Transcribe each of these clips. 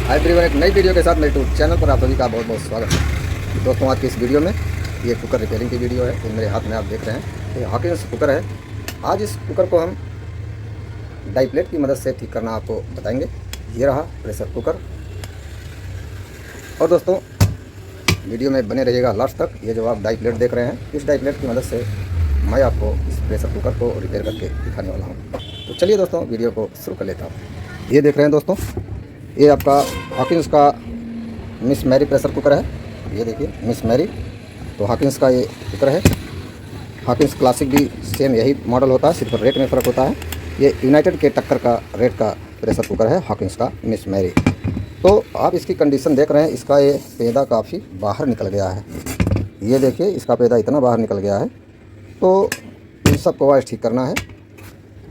Hi everyone, एक नई video के साथ मेरे यूट्यूब चैनल पर आप सभी का बहुत बहुत स्वागत है। दोस्तों, आज की इस वीडियो में ये कुकर रिपेयरिंग की वीडियो है। तो मेरे हाथ में आप देख रहे हैं ये हॉकिंस कुकर है। आज इस कुकर को हम डाई प्लेट की मदद से ठीक करना आपको बताएंगे। ये रहा प्रेशर कुकर। और दोस्तों, वीडियो में बने रहिएगा लास्ट तक। ये जो आप डाई प्लेट देख रहे हैं, इस डाई प्लेट की मदद से मैं आपको इस प्रेशर कुकर को रिपेयर करके दिखाने वाला हूँ। तो चलिए दोस्तों, वीडियो को शुरू कर लेता हूँ। ये देख रहे हैं दोस्तों, ये आपका हॉकिंस का मिस मैरी प्रेशर कुकर है। ये देखिए मिस मैरी, तो हॉकिंस का ये कुकर है। हॉकिंस क्लासिक भी सेम यही मॉडल होता है, सिर्फ रेट में फ़र्क होता है। ये यूनाइटेड के टक्कर का रेट का प्रेशर कुकर है हॉकिंस का मिस मैरी। तो आप इसकी कंडीशन देख रहे हैं, इसका ये पैदा काफ़ी बाहर निकल गया है। ये देखिए, इसका पैदा इतना बाहर निकल गया है। तो इन सब को वाइज ठीक करना है।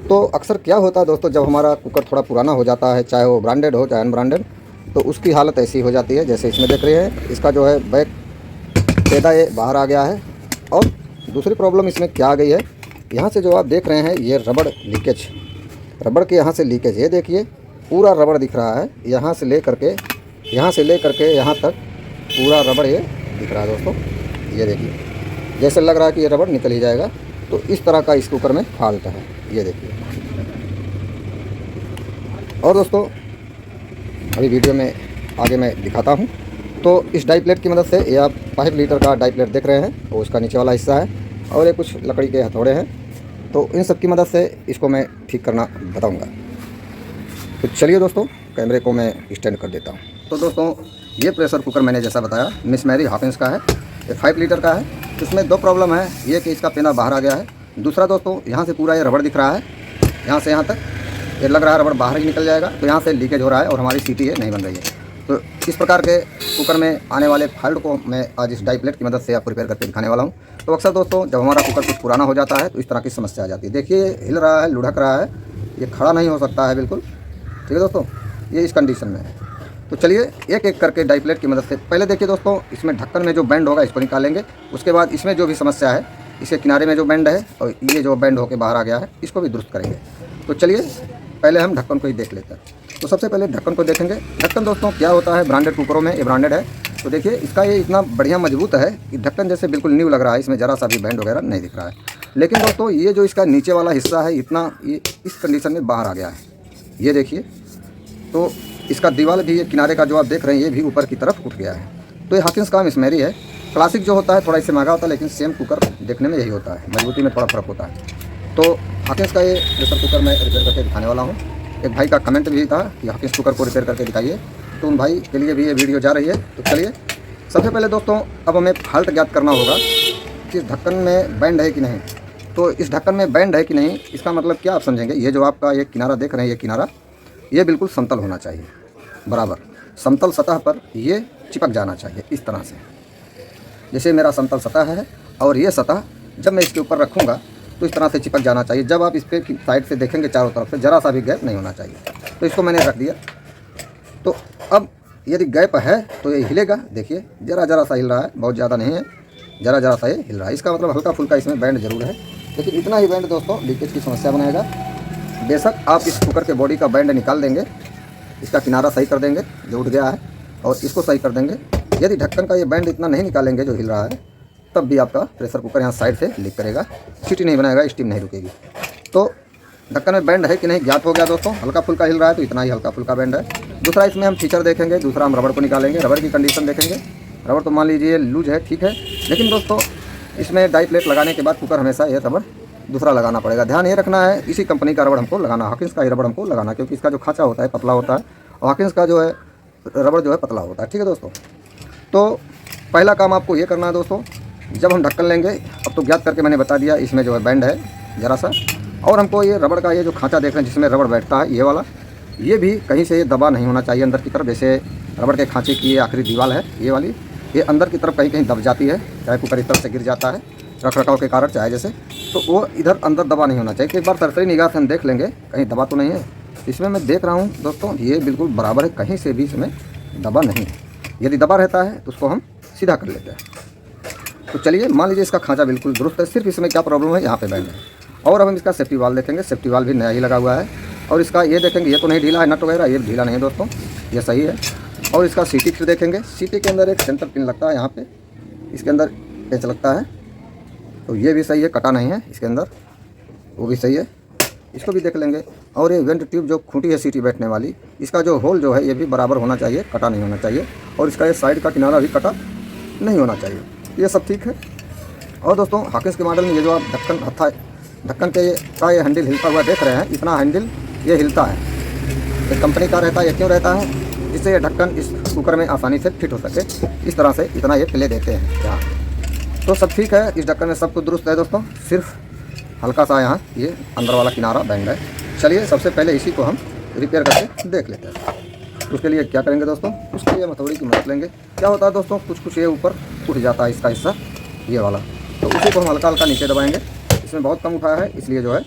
तो अक्सर क्या होता है दोस्तों, जब हमारा कुकर थोड़ा पुराना हो जाता है, चाहे वो ब्रांडेड हो चाहे अनब्रांडेड, तो उसकी हालत ऐसी हो जाती है। जैसे इसमें देख रहे हैं, इसका जो है बैक पैदा ये बाहर आ गया है। और दूसरी प्रॉब्लम इसमें क्या आ गई है, यहाँ से जो आप देख रहे हैं ये रबड़ लीकेज, रबड़ के यहाँ से लीकेज। ये देखिए पूरा रबड़ दिख रहा है, यहाँ से ले करके यहाँ तक पूरा रबड़ ये दिख रहा है दोस्तों। ये देखिए, जैसे लग रहा है कि ये रबड़ निकल ही जाएगा। तो इस तरह का इस कुकर में फॉल्ट है। ये देखिए। और दोस्तों, अभी वीडियो में आगे मैं दिखाता हूँ। तो इस डाई प्लेट की मदद से, ये आप 5 लीटर का डाई प्लेट देख रहे हैं, तो उसका नीचे वाला हिस्सा है और ये कुछ लकड़ी के हथौड़े हैं। तो इन सब की मदद से इसको मैं ठीक करना बताऊँगा। तो चलिए दोस्तों, कैमरे को मैं स्टैंड कर देता हूँ। तो दोस्तों, ये प्रेशर कुकर मैंने जैसा बताया मिस मैरी हॉकिंस का है। ये 5 लीटर का है। इसमें 2 प्रॉब्लम है, ये कि इसका पैदा बाहर आ गया है। दूसरा दोस्तों, यहाँ से पूरा ये रबड़ दिख रहा है, यहाँ से यहाँ तक ये लग रहा है रबड़ बाहर ही निकल जाएगा। तो यहाँ से लीकेज हो रहा है और हमारी सीटी है नहीं बन रही है। तो इस प्रकार के कुकर में आने वाले फॉल्ट को मैं आज इस डाई प्लेट की मदद से आपको रिपेयर करके दिखाने वाला हूँ। तो अक्सर दोस्तों, जब हमारा कुकर कुछ पुराना हो जाता है तो इस तरह की समस्या आ जाती है। देखिए, हिल रहा है, लुढ़क रहा है, ये खड़ा नहीं हो सकता है बिल्कुल। ठीक है दोस्तों, ये इस कंडीशन में है। तो चलिए एक एक करके डाई प्लेट की मदद से, पहले देखिए दोस्तों, इसमें ढक्कन में जो बेंड होगा इसको निकालेंगे। उसके बाद इसमें जो भी समस्या है, इसके किनारे में जो बेंड है और ये जो बेंड होकर बाहर आ गया है, इसको भी दुरुस्त करेंगे। तो चलिए पहले हम ढक्कन को ही देख लेते हैं। तो सबसे पहले ढक्कन को देखेंगे। ढक्कन दोस्तों क्या होता है, ब्रांडेड कुकरों में ये ब्रांडेड है। तो देखिए, इसका ये इतना बढ़िया मजबूत है कि ढक्कन जैसे बिल्कुल न्यू लग रहा है, इसमें ज़रा सा भी बेंड वगैरह नहीं दिख रहा है। लेकिन दोस्तों, ये जो इसका नीचे वाला हिस्सा है, इतना ये इस कंडीशन में बाहर आ गया है। ये देखिए, तो इसका दीवार भी, ये किनारे का जो आप देख रहे हैं, ये भी ऊपर की तरफ उठ गया है। तो ये हॉकिंस का मिस मैरी है। क्लासिक जो होता है थोड़ा इससे महंगा होता है, लेकिन सेम कुकर देखने में यही होता है, मजबूती में थोड़ा फ़र्क होता है। तो हॉकिंस का ये प्रेशर कुकर मैं रिपेयर करके दिखाने वाला हूँ। एक भाई का कमेंट भी था कि हॉकिंस कुकर को रिपेयर करके दिखाइए, तो उन भाई के लिए भी ये वीडियो जा रही है। तो चलिए, सबसे पहले दोस्तों, अब हमें फॉल्ट ज्ञात करना होगा कि इस ढक्कन में बेंड है कि नहीं। तो इस ढक्कन में बेंड है कि नहीं, इसका मतलब क्या आप समझेंगे। ये जो आपका ये किनारा देख रहे हैं, ये किनारा ये बिल्कुल समतल होना चाहिए, बराबर समतल सतह पर ये चिपक जाना चाहिए इस तरह से। जैसे मेरा समतल सतह है और ये सतह जब मैं इसके ऊपर रखूँगा तो इस तरह से चिपक जाना चाहिए। जब आप इस पर साइड से देखेंगे, चारों तरफ से जरा सा भी गैप नहीं होना चाहिए। तो इसको मैंने रख दिया। तो अब यदि गैप है तो ये हिलेगा। देखिए, जरा सा हिल रहा है, बहुत ज़्यादा नहीं है, जरा सा ये हिल रहा है। इसका मतलब हल्का फुल्का इसमें बैंड जरूर है, लेकिन इतना ही बैंड दोस्तों लीकेज की समस्या बनाएगा। बेशक आप इस कुकर के बॉडी का बैंड निकाल देंगे, इसका किनारा सही कर देंगे जो उठ गया है, और इसको सही कर देंगे। यदि ढक्कन का ये बैंड इतना नहीं निकालेंगे जो हिल रहा है, तब भी आपका प्रेशर कुकर यहाँ साइड से लीक करेगा, सीटी नहीं बनाएगा, स्टीम नहीं रुकेगी। तो ढक्कन में बैंड है कि नहीं ज्ञात हो गया दोस्तों। हल्का फुल्का हिल रहा है तो इतना ही हल्का फुल्का बैंड है। दूसरा, इसमें हम फीचर देखेंगे। दूसरा, हम रबड़ को निकालेंगे, रबड़ की कंडीशन देखेंगे। रबड़ तो मान लीजिए लूज है, ठीक है, लेकिन दोस्तों इसमें डाई प्लेट लगाने के बाद कुकर हमेशा ये रबड़ दूसरा लगाना पड़ेगा। ध्यान ये रखना है, इसी कंपनी का रबड़ हमको लगाना, हॉकिंस का ही रबड़ हमको लगाना, क्योंकि इसका जो खांचा होता है पतला होता है और हॉकिंस का जो है रबड़ जो है पतला होता है। ठीक है दोस्तों। तो पहला काम आपको ये करना है दोस्तों, जब हम ढक्कन लेंगे, अब तो ज्ञात करके मैंने बता दिया, इसमें जो है बैंड है ज़रा सा, और हमको ये रबड़ का ये जो खांचा देख रहे हैं जिसमें रबड़ बैठता है, ये वाला, ये भी कहीं से ये दबा नहीं होना चाहिए अंदर की तरफ। जैसे रबड़ के खांचे की ये आखिरी दीवार है, ये वाली, ये अंदर की तरफ कहीं कहीं दब जाती है, चाहे कुकर इस तरफ से गिर जाता है रख रखाव के कारण, चाहे जैसे, तो वो इधर अंदर दबा नहीं होना चाहिए। कि एक बार सरसरी निगाह से हम देख लेंगे कहीं दबा तो नहीं है। इसमें मैं देख रहा हूँ दोस्तों, ये बिल्कुल बराबर है, कहीं से भी इसमें दबा नहीं है। यदि दबा रहता है तो उसको हम सीधा कर लेते हैं। तो चलिए, मान लीजिए इसका खांचा बिल्कुल दुरुस्त है, सिर्फ इसमें क्या प्रॉब्लम है, यहाँ पे बैंड है। और अब हम इसका सेफ्टी वाल देखेंगे। सेफ्टी वाल भी नया ही लगा हुआ है। और इसका ये देखेंगे, ये तो नहीं ढीला है, नट वगैरह ये ढीला नहीं है दोस्तों, ये सही है। और इसका सीटी फिर देखेंगे। सीटी के अंदर एक सेंटर पिन लगता है यहाँ पे, इसके अंदर पेंच लगता है, तो ये भी सही है, कटा नहीं है इसके अंदर, वो भी सही है, इसको भी देख लेंगे। और ये वेंट ट्यूब जो खूंटी है सीटी बैठने वाली, इसका जो होल जो है ये भी बराबर होना चाहिए, कटा नहीं होना चाहिए। और इसका ये साइड का किनारा भी कटा नहीं होना चाहिए, ये सब ठीक है। और दोस्तों हाकिन्स के मॉडल में ये जो आप ढक्कन के का ये हैंडल हिलता हुआ देख रहे हैं, इतना हैंडल ये हिलता है, ये कंपनी का रहता है। ये क्यों रहता है? जिससे ये ढक्कन इस कुकर में आसानी से फिट हो सके, इस तरह से इतना ये प्ले देते हैं यहाँ। तो सब ठीक है, इस ढक्कन में सब कुछ दुरुस्त है दोस्तों, सिर्फ हल्का सा यहाँ ये अंदर वाला किनारा बैंड है। चलिए सबसे पहले इसी को हम रिपेयर करके देख लेते हैं। उसके लिए क्या करेंगे दोस्तों, उसके लिए हथौड़ी की मदद लेंगे। क्या होता है दोस्तों, कुछ ये ऊपर उठ जाता है इसका हिस्सा, ये वाला, तो उसी को हम हल्का हल्का नीचे दबाएंगे। इसमें बहुत कम उठाया है, इसलिए जो है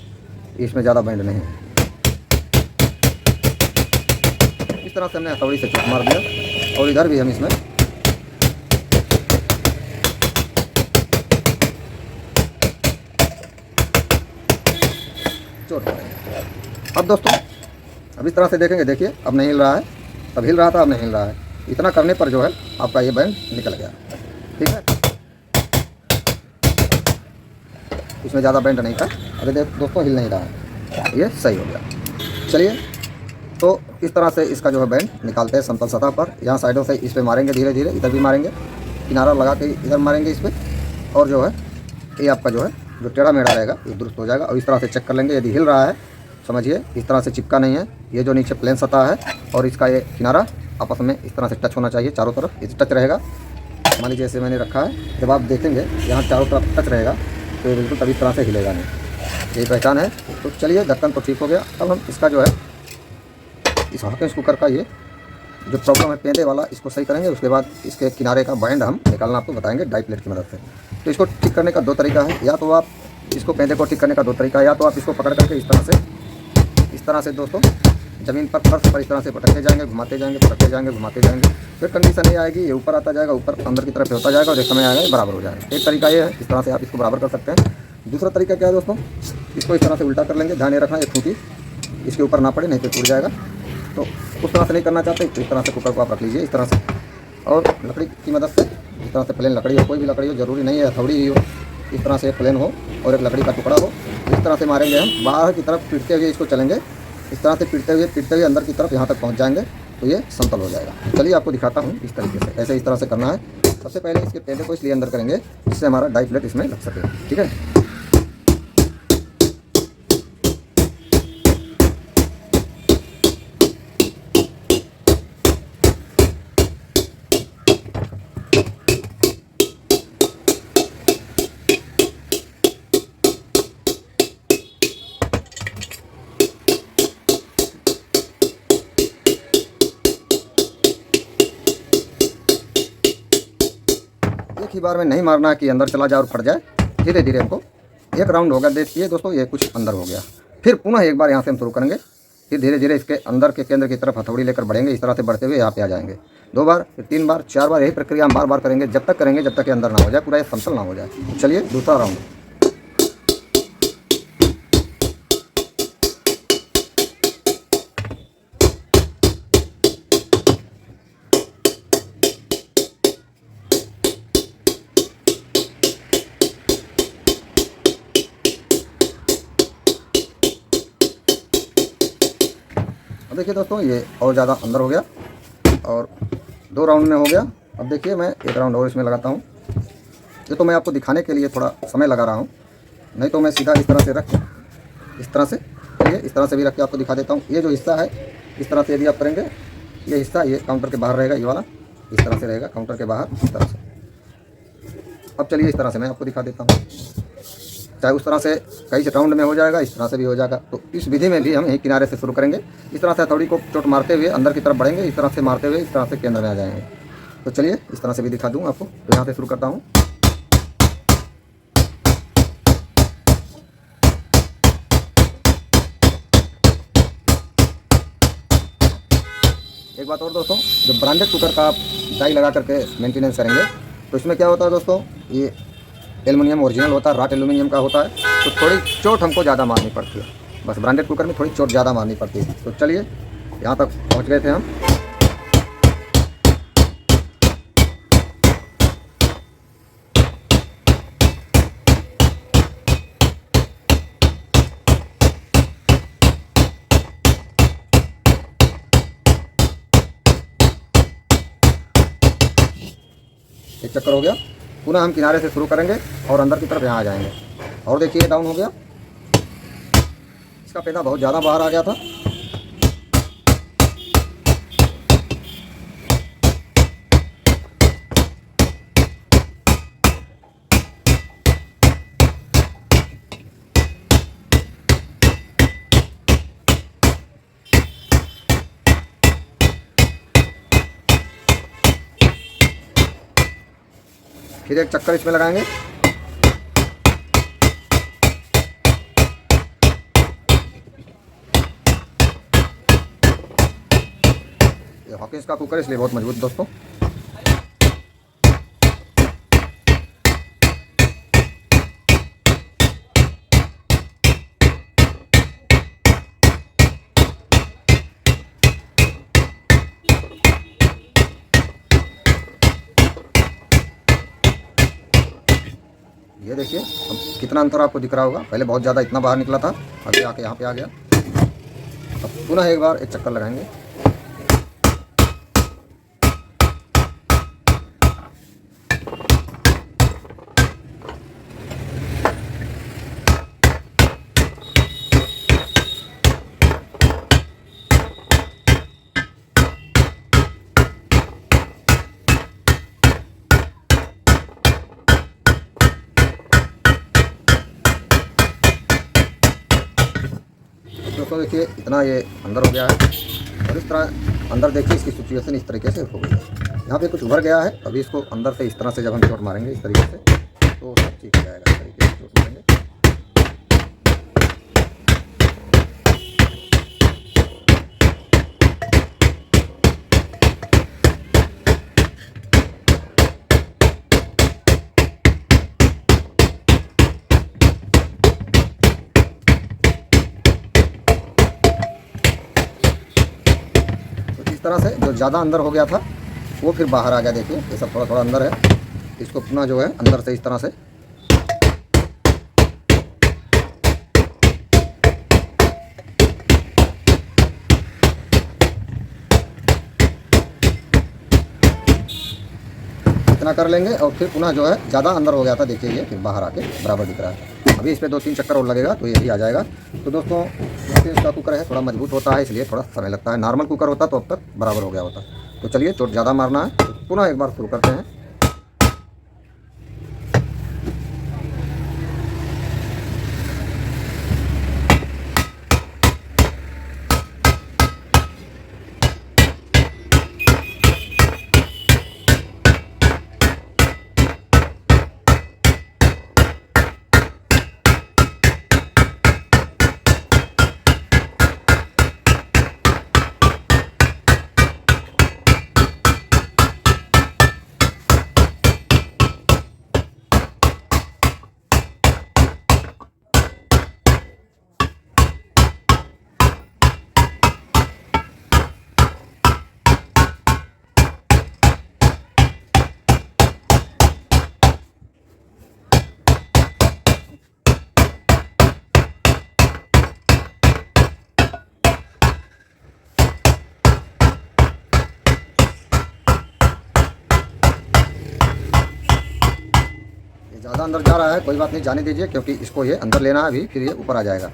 इसमें ज़्यादा बैंड नहीं है। इस तरह से हमने हथौड़ी से चोट मार दिया, और इधर भी हम इसमें चोट मारेंगे। अब दोस्तों अब इस तरह से देखेंगे, देखिए अब नहीं हिल रहा है, तब हिल रहा था, अब नहीं हिल रहा है। इतना करने पर जो है आपका ये बैंड निकल गया, ठीक है। इसमें ज़्यादा बैंड नहीं था, अरे दोस्तों हिल नहीं रहा है, ये सही हो गया। चलिए तो इस तरह से इसका जो है बैंड निकालते हैं समतल सतह पर। यहाँ साइडों से इस पर मारेंगे धीरे धीरे, इधर भी मारेंगे, किनारा लगा के इधर मारेंगे इस पर, और जो है ये आपका जो है जो टेढ़ा मेढ़ा रहेगा ये दुरुस्त हो जाएगा। और इस तरह से चेक कर लेंगे, यदि हिल रहा है समझिए इस तरह से चिपका नहीं है, ये जो नीचे प्लेन सतह है और इसका ये किनारा आपस में इस तरह से टच होना चाहिए, चारों तरफ ये टच रहेगा। मान लीजिए जैसे मैंने रखा है, जब आप देखेंगे यहाँ चारों तरफ टच रहेगा तो ये बिल्कुल तभी तरह से हिलेगा नहीं, यही पहचान है। तो चलिए ढक्कन तो ठीक हो गया। अब हम इसका जो है इस हाकिन्स कुकर का ये जो प्रॉब्लम है पेंदे वाला, इसको सही करेंगे। उसके बाद इसके किनारे का बैंड हम निकालना आपको बताएंगे डाई प्लेट की मदद से। तो इसको ठीक करने का दो तरीका है, या तो आप इसको पेंदे को ठीक करने का दो तरीका है, या तो आप इसको पकड़ करके इस तरह से दोस्तों ज़मीन पर फर्श पर इस तरह से पटकते जाएंगे, घुमाते जाएंगे, पटकते जाएंगे, घुमाते जाएंगे, फिर कंडीशन ये आएगी, ये ऊपर आता जाएगा, ऊपर अंदर की तरफ होता जाएगा, और एक समय आएगा ये बराबर हो जाएगा। एक तरीका ये है, इस तरह से आप इसको बराबर कर सकते हैं। दूसरा तरीका क्या है दोस्तों, इसको इस तरह से उल्टा कर लेंगे, ध्यान ये रखना ये खूंटी इसके ऊपर ना पड़े, नहीं तो टूट जाएगा। तो उस तरह से नहीं करना चाहते तो इस तरह से कुकर को आप रख लीजिए इस तरह से, और लकड़ी की मदद से इस तरह से प्लेन लकड़ी हो, कोई भी लकड़ी हो, ज़रूरी नहीं है हथौड़ी ही हो, इस तरह से प्लेन हो और एक लकड़ी का टुकड़ा हो, इस तरह से मारेंगे हम। बाहर की तरफ पीटते हुए इसको चलेंगे, इस तरह से पीटते हुए अंदर की तरफ यहाँ तक पहुँच जाएंगे, तो ये समतल हो जाएगा। चलिए आपको दिखाता हूँ इस तरीके से, ऐसे इस तरह से करना है। सबसे पहले इसके पेंदे को इसलिए अंदर करेंगे जिससे हमारा डाई प्लेट इसमें लग सके, ठीक है। एक ही बार में नहीं मारना है कि अंदर चला जाए और फट जाए, धीरे धीरे हमको एक राउंड होगा। देखिए दोस्तों ये कुछ अंदर हो गया, फिर पुनः एक बार यहाँ से हम शुरू करेंगे, फिर धीरे धीरे इसके अंदर के केंद्र की तरफ हथौड़ी लेकर बढ़ेंगे, इस तरह से बढ़ते हुए यहाँ पे आ जाएंगे। 2 बार, फिर 3 बार, 4 बार, यही प्रक्रिया हम बार बार करेंगे, जब तक करेंगे जब तक ये अंदर ना हो जाए, पूरा ये समतल ना हो जाए। चलिए दूसरा राउंड। देखिए दोस्तों ये और ज़्यादा अंदर हो गया और 2 राउंड में हो गया। अब देखिए मैं एक राउंड और इसमें लगाता हूँ। ये तो मैं आपको दिखाने के लिए थोड़ा समय लगा रहा हूँ, नहीं तो मैं सीधा इस तरह से रख के इस तरह से इस तरह से भी रख के आपको दिखा देता हूँ। ये जो हिस्सा है इस तरह से यदि आप करेंगे, ये हिस्सा ये काउंटर के बाहर रहेगा, ये वाला इस तरह से रहेगा काउंटर के बाहर इस तरह से। अब चलिए इस तरह से मैं आपको दिखा देता हूँ, चाहे उस तरह से कई राउंड में हो जाएगा, इस तरह से भी हो जाएगा। तो इस विधि में भी हम यही किनारे से शुरू करेंगे, इस तरह से हथौड़ी को चोट मारते हुए अंदर की तरफ बढ़ेंगे, इस तरह से मारते हुए इस तरह से केंद्र में आ जाएंगे। तो चलिए इस तरह से भी दिखा दूँ आपको। तो यहाँ से शुरू करता हूँ। एक बात और दोस्तों, जब ब्रांडेड कुकर का आप डाई लगा करके मेंटेनेंस करेंगे तो इसमें क्या होता है दोस्तों, ये एल्युमिनियम ओरिजिनल होता है, राट एल्युमिनियम का होता है, तो थोड़ी चोट हमको ज़्यादा मारनी पड़ती है। बस ब्रांडेड कुकर में थोड़ी चोट ज़्यादा मारनी पड़ती है। तो चलिए यहाँ तक पहुँच गए थे हम। एक चक्कर हो गया। पुनः हम किनारे से शुरू करेंगे और अंदर की तरफ यहाँ आ जाएंगे। और देखिए डाउन हो गया, इसका पैदा बहुत ज़्यादा बाहर आ गया था। फिर एक चक्कर इसमें लगाएंगे। ये हॉकिंस का कुकर इसलिए बहुत मजबूत दोस्तों। ये देखिए अब कितना अंतर आपको दिख रहा होगा। पहले बहुत ज़्यादा इतना बाहर निकला था, अभी आके यहाँ पे आ गया। अब पुनः एक बार एक चक्कर लगाएंगे। दोस्तों देखिए इतना ये अंदर हो गया है और इस तरह अंदर देखिए इसकी सिचुएशन इस तरीके से हो गई है। यहाँ पे कुछ उभर गया है। अभी इसको अंदर से इस तरह से जब हम चोट मारेंगे इस तरीके से तो सब ठीक हो जाएगा। इस तरीके से चोट मारेंगे। इस तरह से जो ज़्यादा अंदर हो गया था वो फिर बाहर आ गया। देखिए ये सब थोड़ा थोड़ा अंदर है। इसको पुनः जो है अंदर से इस तरह से इतना कर लेंगे और फिर पुनः जो है ज़्यादा अंदर हो गया था। देखिए ये फिर बाहर आके बराबर दिख रहा है। अभी इस पर 2-3 चक्कर और लगेगा तो ये भी आ जाएगा। तो दोस्तों इसका कुकर है थोड़ा मजबूत होता है इसलिए थोड़ा समय लगता है। नॉर्मल कुकर होता तो अब तक बराबर हो गया होता। तो चलिए चोट ज़्यादा मारना है तो पुनः एक बार शुरू करते हैं। ज़्यादा अंदर जा रहा है, कोई बात नहीं, जाने दीजिए, क्योंकि इसको ये अंदर लेना है अभी, फिर ये ऊपर आ जाएगा।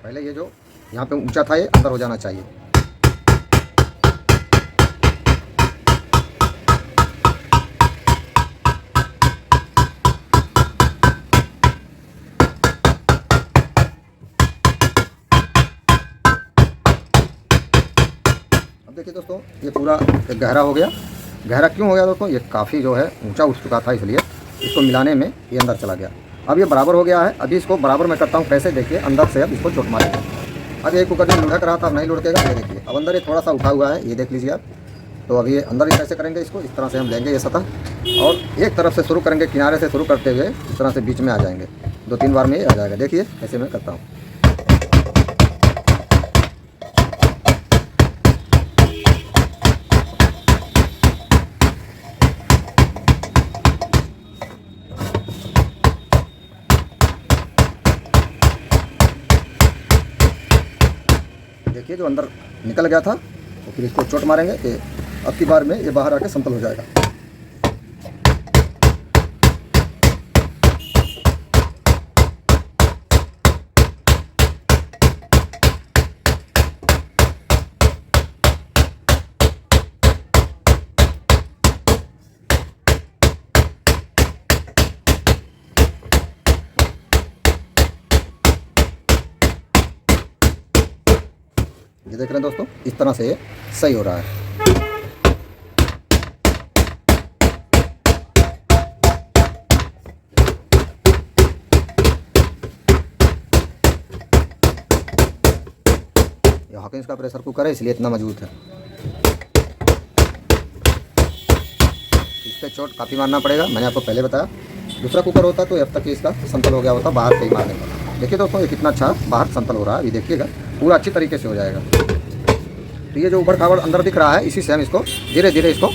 पहले ये जो यहाँ पे ऊंचा था ये अंदर हो जाना चाहिए। देखिए दोस्तों ये पूरा एक गहरा हो गया। गहरा क्यों हो गया दोस्तों? ये काफ़ी जो है ऊंचा उठ चुका था, इसलिए इसको मिलाने में ये अंदर चला गया। अब ये बराबर हो गया है। अभी इसको बराबर मैं करता हूँ कैसे, देखिए अंदर से अब इसको चोट मारेंगे। अब ये कुकर जो लुढ़क रहा था अब नहीं लुढ़केगा। ये देखिए अब अंदर ये थोड़ा सा उठा हुआ है, ये देख लीजिए आप। तो अब ये अंदर ही कैसे करेंगे इसको, इस तरह से हम लेंगे ये सतह और एक तरफ से शुरू करेंगे, किनारे से शुरू करते हुए इस तरह से बीच में आ जाएंगे। 2-3 बार में ये आ जाएगा। देखिए कैसे मैं करता हूँ। देखिए जो अंदर निकल गया था, तो फिर इसको चोट मारेंगे कि अब की बार में ये बाहर आके समतल हो जाएगा। ये देख रहे हैं दोस्तों, इस तरह से ये सही हो रहा है। ये हॉकिंस का प्रेशर कुकर है, इसलिए इतना मजबूत है। इस पे चोट काफ़ी मारना पड़ेगा, मैंने आपको पहले बताया। दूसरा कुकर होता तो अब तक इसका समतल हो गया होता, बाहर से ही मारने का। देखिए दोस्तों, ये कितना अच्छा बाहर समतल हो रहा है, अभी देखिएगा पूरा अच्छी तरीके से हो जाएगा। तो ये जो ऊबड़ खाबड़ अंदर दिख रहा है, इसी से हम इसको धीरे धीरे इसको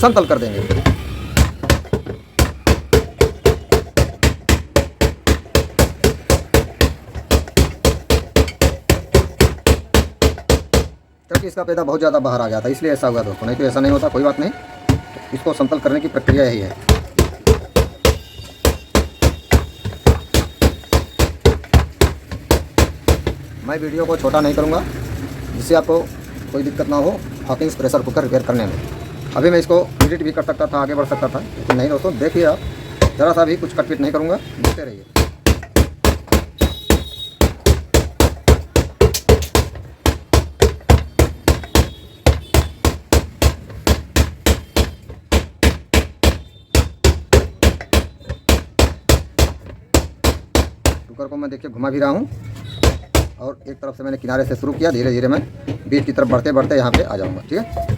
समतल कर देंगे। क्योंकि इसका पैदा बहुत ज़्यादा बाहर आ गया था, इसलिए ऐसा हुआ दोस्तों, नहीं तो ऐसा नहीं होता। कोई बात नहीं, इसको समतल करने की प्रक्रिया यही है। मैं वीडियो को छोटा नहीं करूँगा, जिससे आपको कोई दिक्कत ना हो हॉकिंस प्रेशर कुकर रिपेयर करने में। अभी मैं इसको एडिट भी कर सकता था, आगे बढ़ सकता था, लेकिन नहीं दोस्तों। देखिए आप, ज़रा सा भी कुछ कटपीट नहीं करूँगा, देखते रहिए। कुकर को मैं देखिए घुमा भी रहा हूँ, और एक तरफ से मैंने किनारे से शुरू किया, धीरे धीरे मैं बीच की तरफ बढ़ते बढ़ते यहाँ पे आ जाऊँगा। ठीक है,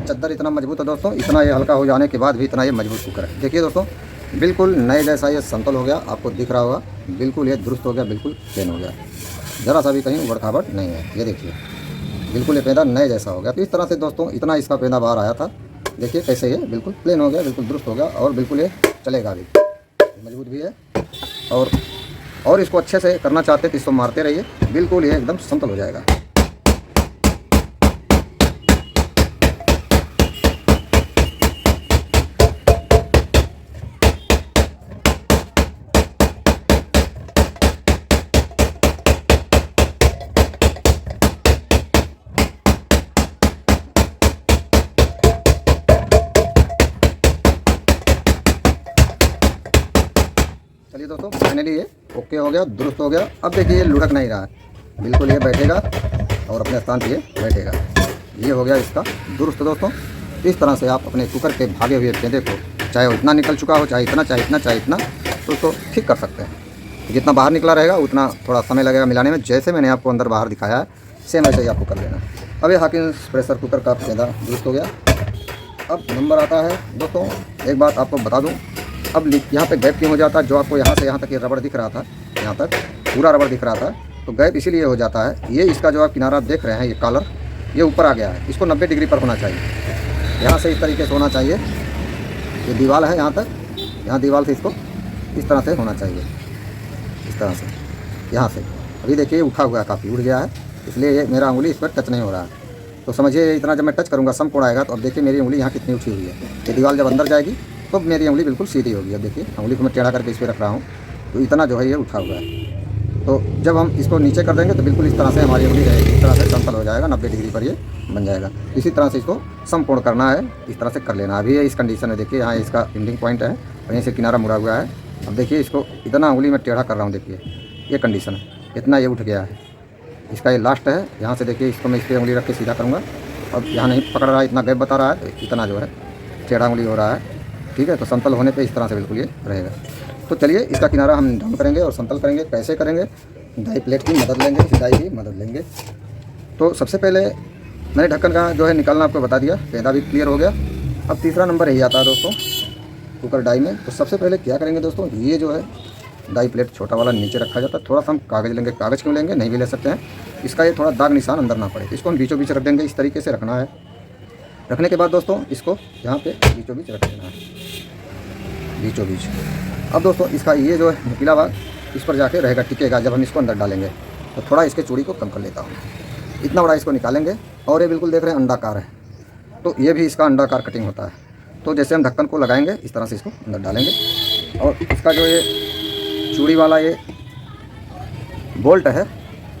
चद्दर इतना मजबूत है दोस्तों, इतना ये हल्का हो जाने के बाद भी इतना ये मजबूत कुकर है। देखिए दोस्तों, बिल्कुल नए जैसा ये समतल हो गया, आपको दिख रहा होगा। बिल्कुल ये दुरुस्त हो गया, बिल्कुल प्लेन हो गया, ज़रा सा भी कहीं उबड़ खाबड़ नहीं है। ये देखिए, बिल्कुल ये पेंदा नए जैसा हो गया। तो इस तरह से दोस्तों, इतना इसका पेंदा बाहर आया था। देखिए कैसे ये बिल्कुल प्लेन हो गया, बिल्कुल दुरुस्त हो गया, और बिल्कुल ये चलेगा भी, मजबूत भी है। और इसको अच्छे से करना चाहते तो इसको मारते रहिए, बिल्कुल ये एकदम समतल हो जाएगा। चलिए दोस्तों, फाइनली ये ओके हो गया, दुरुस्त हो गया। अब देखिए ये लुढ़क नहीं रहा है, बिल्कुल ये बैठेगा और अपने स्थान पे ये बैठेगा। ये हो गया इसका दुरुस्त दोस्तों। इस तरह से आप अपने कुकर के भागे हुए पेंदे को, चाहे वो इतना निकल चुका हो, चाहे इतना, तो उसको ठीक कर सकते हैं। जितना बाहर निकला रहेगा उतना थोड़ा समय लगेगा मिलाने में। जैसे मैंने आपको अंदर बाहर दिखाया है, सेम वैसे ही आपको कर लेना। अब ये हॉकिंस प्रेशर कुकर का पेंदा दुरुस्त हो गया। अब नंबर आता है दोस्तों, एक बात आपको बता दूँ, अब यहाँ पे गैप क्यों हो जाता है? जो आपको यहाँ से यहाँ तक ये रबड़ दिख रहा था, यहाँ तक पूरा रबड़ दिख रहा था, तो गैप इसीलिए हो जाता है। ये इसका जो आप किनारा देख रहे हैं, ये कॉलर ये ऊपर आ गया है, इसको 90 डिग्री पर होना चाहिए। यहाँ से इस तरीके से होना चाहिए। ये दीवार है यहाँ तक, यहाँ दीवार से इसको इस तरह से होना चाहिए, इस तरह से यहाँ से। अभी देखिए उठा हुआ है, काफ़ी उड़ गया है, इसलिए ये मेरा उंगली इस पर टच नहीं हो रहा है। तो समझिए इतना जब मैं टच करूँगा समकोण आएगा, तो अब देखिए मेरी उंगली यहाँ कितनी उठी हुई है। ये दीवार जब अंदर जाएगी तो मेरी उंगली बिल्कुल सीधी होगी। अब देखिए उंगली को मैं टेढ़ा करके इस पर रख रहा हूँ, तो इतना जो है ये उठा हुआ है। तो जब हम इसको नीचे कर देंगे तो बिल्कुल इस तरह से हमारी उंगली रहेगी, इस तरह से समतल हो जाएगा, 90 डिग्री पर ये बन जाएगा। इसी तरह से इसको समकोण करना है, इस तरह से कर लेना है। अभी ये इस कंडीशन में देखिए, यहाँ इसका एंडिंग पॉइंट है और यहीं से किनारा मुड़ा हुआ है। अब देखिए इसको इतना उंगली में टेढ़ा कर रहा हूँ, देखिए ये कंडीशन है, इतना ये उठ गया है, इसका ये लास्ट है। यहाँ से देखिए इसको मैं इस पर उंगली रख के सीधा करूँगा, अब यहाँ नहीं पकड़ रहा है, इतना गैप बता रहा है, तो इतना जो है टेढ़ा उंगली हो रहा है, ठीक है। तो समतल होने पे इस तरह से बिल्कुल ये रहेगा। तो चलिए इसका किनारा हम डाउन करेंगे और समतल करेंगे। कैसे करेंगे? डाई प्लेट की मदद लेंगे, इस डाई की मदद लेंगे। तो सबसे पहले मैंने ढक्कन का जो है निकालना आपको बता दिया, पहला भी क्लियर हो गया। अब तीसरा नंबर यही आता है दोस्तों कुकर डाई में। तो सबसे पहले क्या करेंगे दोस्तों, ये जो है डाई प्लेट छोटा वाला नीचे रखा जाता है, थोड़ा सा हम कागज़ लेंगे, कागज़ क्यों लेंगे, नहीं भी ले सकते हैं, इसका ये थोड़ा दाग निशान अंदर ना पड़े। इसको हम बीचों बीच रख देंगे, इस तरीके से रखना है। रखने के बाद दोस्तों इसको यहाँ पे बीचों बीच रख देना है, बीचों बीच। अब दोस्तों इसका ये जो है नुकीला भाग इस पर जाके रहेगा, टिकेगा जब हम इसको अंदर डालेंगे। तो थोड़ा इसके चूड़ी को कम कर लेता हूँ, इतना बड़ा इसको निकालेंगे। और ये बिल्कुल देख रहे हैं अंडाकार है, तो ये भी इसका अंडाकार कटिंग होता है। तो जैसे हम ढक्कन को लगाएंगे इस तरह से इसको अंदर डालेंगे, और इसका जो ये चूड़ी वाला ये बोल्ट है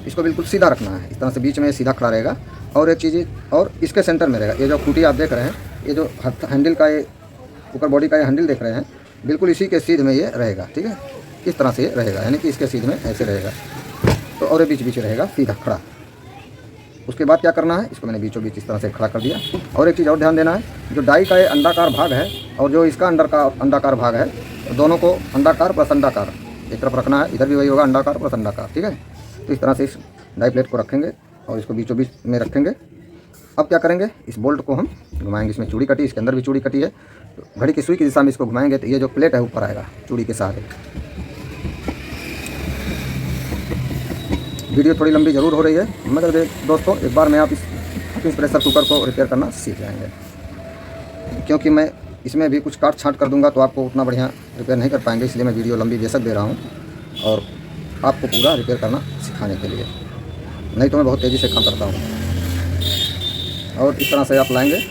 इसको बिल्कुल सीधा रखना है, इस तरह से बीच में सीधा खड़ा रहेगा। और एक चीज़ और इसके सेंटर में रहेगा, ये जो खूंटी आप देख रहे हैं, ये जो हैंडल का ये कुकर बॉडी का ये हैंडल देख रहे हैं, बिल्कुल इसी के सीध में ये रहेगा, ठीक है। इस तरह से ये रहेगा, यानी कि इसके सीध में ऐसे रहेगा। तो और ये बीच बीच रहेगा सीधा खड़ा। उसके बाद क्या करना है, इसको मैंने बीचों बीच इस तरह से खड़ा कर दिया। और एक चीज़ और ध्यान देना है, जो डाई का ये अंडाकार भाग है और जो इसका अंडाकार भाग है, दोनों को अंडाकार प्लस अंडाकार एक तरफ रखना है। इधर भी वही होगा, अंडाकार प्लस अंडाकार, ठीक है। तो इस तरह से इस डाई प्लेट को रखेंगे और इसको बीचों बीच में रखेंगे। अब क्या करेंगे, इस बोल्ट को हम घुमाएंगे, इसमें चूड़ी कटी, इसके अंदर भी चूड़ी कटी है। तो घड़ी की सुई की दिशा में इसको घुमाएंगे तो ये जो प्लेट है ऊपर आएगा चूड़ी के साथ। वीडियो थोड़ी लंबी ज़रूर हो रही है, मगर दोस्तों एक बार में आप इस प्रेशर कुकर को रिपेयर करना सीख जाएंगे, क्योंकि मैं इसमें भी कुछ काट छाँट कर दूंगा तो आपको उतना बढ़िया रिपेयर नहीं कर पाएंगे। इसलिए मैं वीडियो लंबी बेशक दे रहा हूँ और आपको पूरा रिपेयर करना सिखाने के लिए, नहीं तो मैं बहुत तेज़ी से काम करता हूँ। और इस तरह से आप लाएंगे,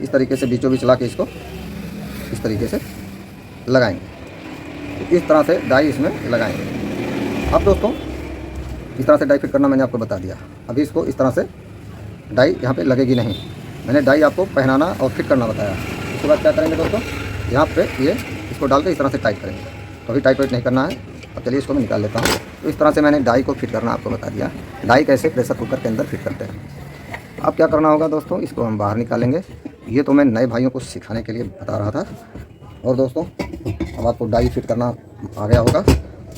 इस तरीके से बीचों बीच ला के इसको इस तरीके से लगाएंगे। इस तरह से डाई इसमें लगाएंगे। अब दोस्तों इस तरह से डाई फिट करना मैंने आपको बता दिया। अभी इसको इस तरह से डाई यहाँ पे लगेगी नहीं, मैंने डाई आपको पहनाना और फिट करना बताया। उसके बाद क्या करेंगे दोस्तों, यहाँ पे ये इसको डाल के इस तरह से टाइट करेंगे। तो अभी टाइट वाइट नहीं करना है। अब चलिए इसको मैं निकाल लेता हूँ। तो इस तरह से मैंने डाई को फिट करना आपको बता दिया, डाई कैसे प्रेशर कुकर के अंदर फिट करते हैं। अब क्या करना होगा दोस्तों, इसको हम बाहर निकालेंगे। ये तो मैं नए भाइयों को सिखाने के लिए बता रहा था। और दोस्तों अब आपको डाई फिट करना आ गया होगा।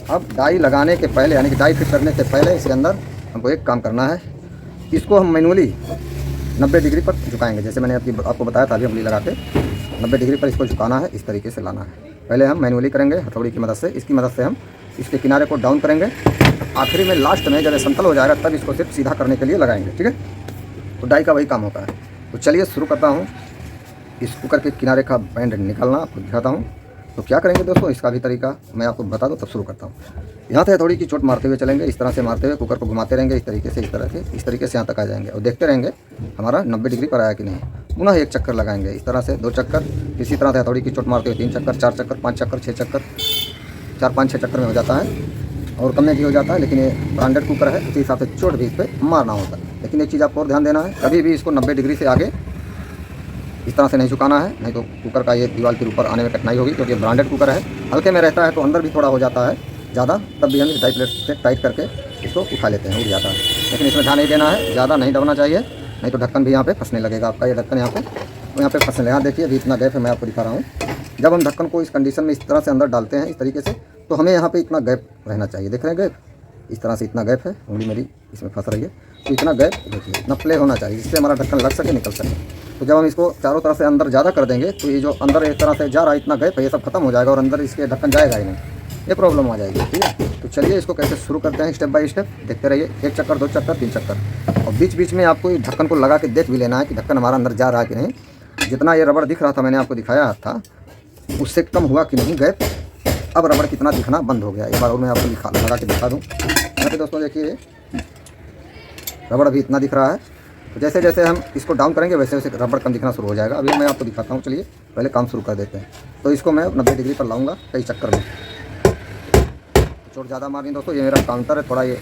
अब डाई लगाने के पहले, यानी कि डाई फिट करने से पहले इसके अंदर हमको एक काम करना है, इसको हम मैनुअली 90 डिग्री पर झुकाएंगे। जैसे मैंने आपको बताया था अभी उंगली लगा के 90 डिग्री पर इसको झुकाना है, इस तरीके से लाना है। पहले हम मैनुअली करेंगे हथौड़ी की मदद से, इसकी मदद से हम इसके किनारे को डाउन करेंगे। आखिरी में लास्ट में जब समतल हो जाएगा तब इसको सिर्फ सीधा करने के लिए लगाएंगे, ठीक है। तो डाई का वही काम होता है। तो चलिए शुरू करता हूँ। इस कुकर के किनारे का बैंड निकालना आपको दिखाता हूँ। तो क्या करेंगे दोस्तों, इसका भी तरीका मैं आपको बता दूँ तब शुरू करता हूँ। यहाँ से हथौड़ी की चोट मारते हुए चलेंगे, इस तरह से मारते हुए कुकर को घुमाते रहेंगे, इस तरीके से इस तरीके से यहाँ तक आ जाएंगे और देखते रहेंगे हमारा 90 डिग्री पर आया कि नहीं। पुनः एक चक्कर लगाएंगे, इस तरह से 2 चक्कर, इसी तरह से हथौड़ी की चोट मारते हुए 3 चक्कर, 4 चक्कर, 5 चक्कर, 6 चक्कर, 4-5-6 चक्कर में हो जाता है और कम में भी हो जाता है। लेकिन ये ब्रांडेड कुकर है, इसी हिसाब से चोट भी इस पर मारना होता है। लेकिन एक चीज़ आपको और ध्यान देना है, कभी भी इसको 90 डिग्री से आगे इस तरह से नहीं झुकाना है, नहीं तो कुकर का ये दीवार के ऊपर आने में कठिनाई होगी। क्योंकि ब्रांडेड कुकर है, हल्के में रहता है तो अंदर भी थोड़ा हो जाता है ज़्यादा, तब भी हम इस डाई प्लेट से टाइट करके इसको उठा लेते हैं, उड़ जाता है। लेकिन इसमें ध्यान नहीं देना है, ज़्यादा नहीं दबना चाहिए, नहीं तो ढक्कन भी यहाँ पे फंसने लगेगा आपका। ये ढक्कन यहाँ पे फंसने लगेगा। देखिए अभी इतना गैप है, मैं आपको दिखा रहा हूँ। जब हम ढक्कन को इस कंडीशन में इस तरह से अंदर डालते हैं इस तरीके से, तो हमें यहाँ पे इतना गैप रहना चाहिए। देख रहे हैं गैप, इस तरह से इतना गैप है, उंगली मेरी इसमें फंस रही है, तो इतना गैप देखिए, इतना प्ले होना चाहिए जिससे हमारा ढक्कन लग सके, निकल सके। तो जब हम इसको चारों तरफ से अंदर ज़्यादा कर देंगे तो ये जो अंदर एक तरह से जा रहा है इतना गैप है, ये सब खत्म हो जाएगा और अंदर इसके ढक्कन जाएगा ही नहीं, ये प्रॉब्लम आ जाएगी, ठीक है। तो चलिए इसको कैसे शुरू करते हैं, स्टेप बाय स्टेप देखते रहिए। 1 चक्कर, 2 चक्कर, 3 चक्कर, और बीच बीच में आपको ढक्कन को लगा के देख भी लेना है कि ढक्कन हमारा अंदर जा रहा है कि नहीं। जितना ये रबड़ दिख रहा था, मैंने आपको दिखाया था, उससे कम हुआ कि नहीं गैप। अब रबड़ कितना दिखना बंद हो गया। एक बार और मैं आपको लगा के दिखा दूँ। यहाँ पे दोस्तों देखिए रबड़ भी इतना दिख रहा है। तो जैसे जैसे हम इसको डाउन करेंगे वैसे वैसे रबड़ कम दिखना शुरू हो जाएगा। अभी मैं आपको दिखाता हूँ, चलिए पहले काम शुरू कर देते हैं। तो इसको मैं 90 डिग्री पर लाऊंगा कई चक्कर में। चोट ज़्यादा मारनी दोस्तों। ये मेरा काउंटर है, थोड़ा ये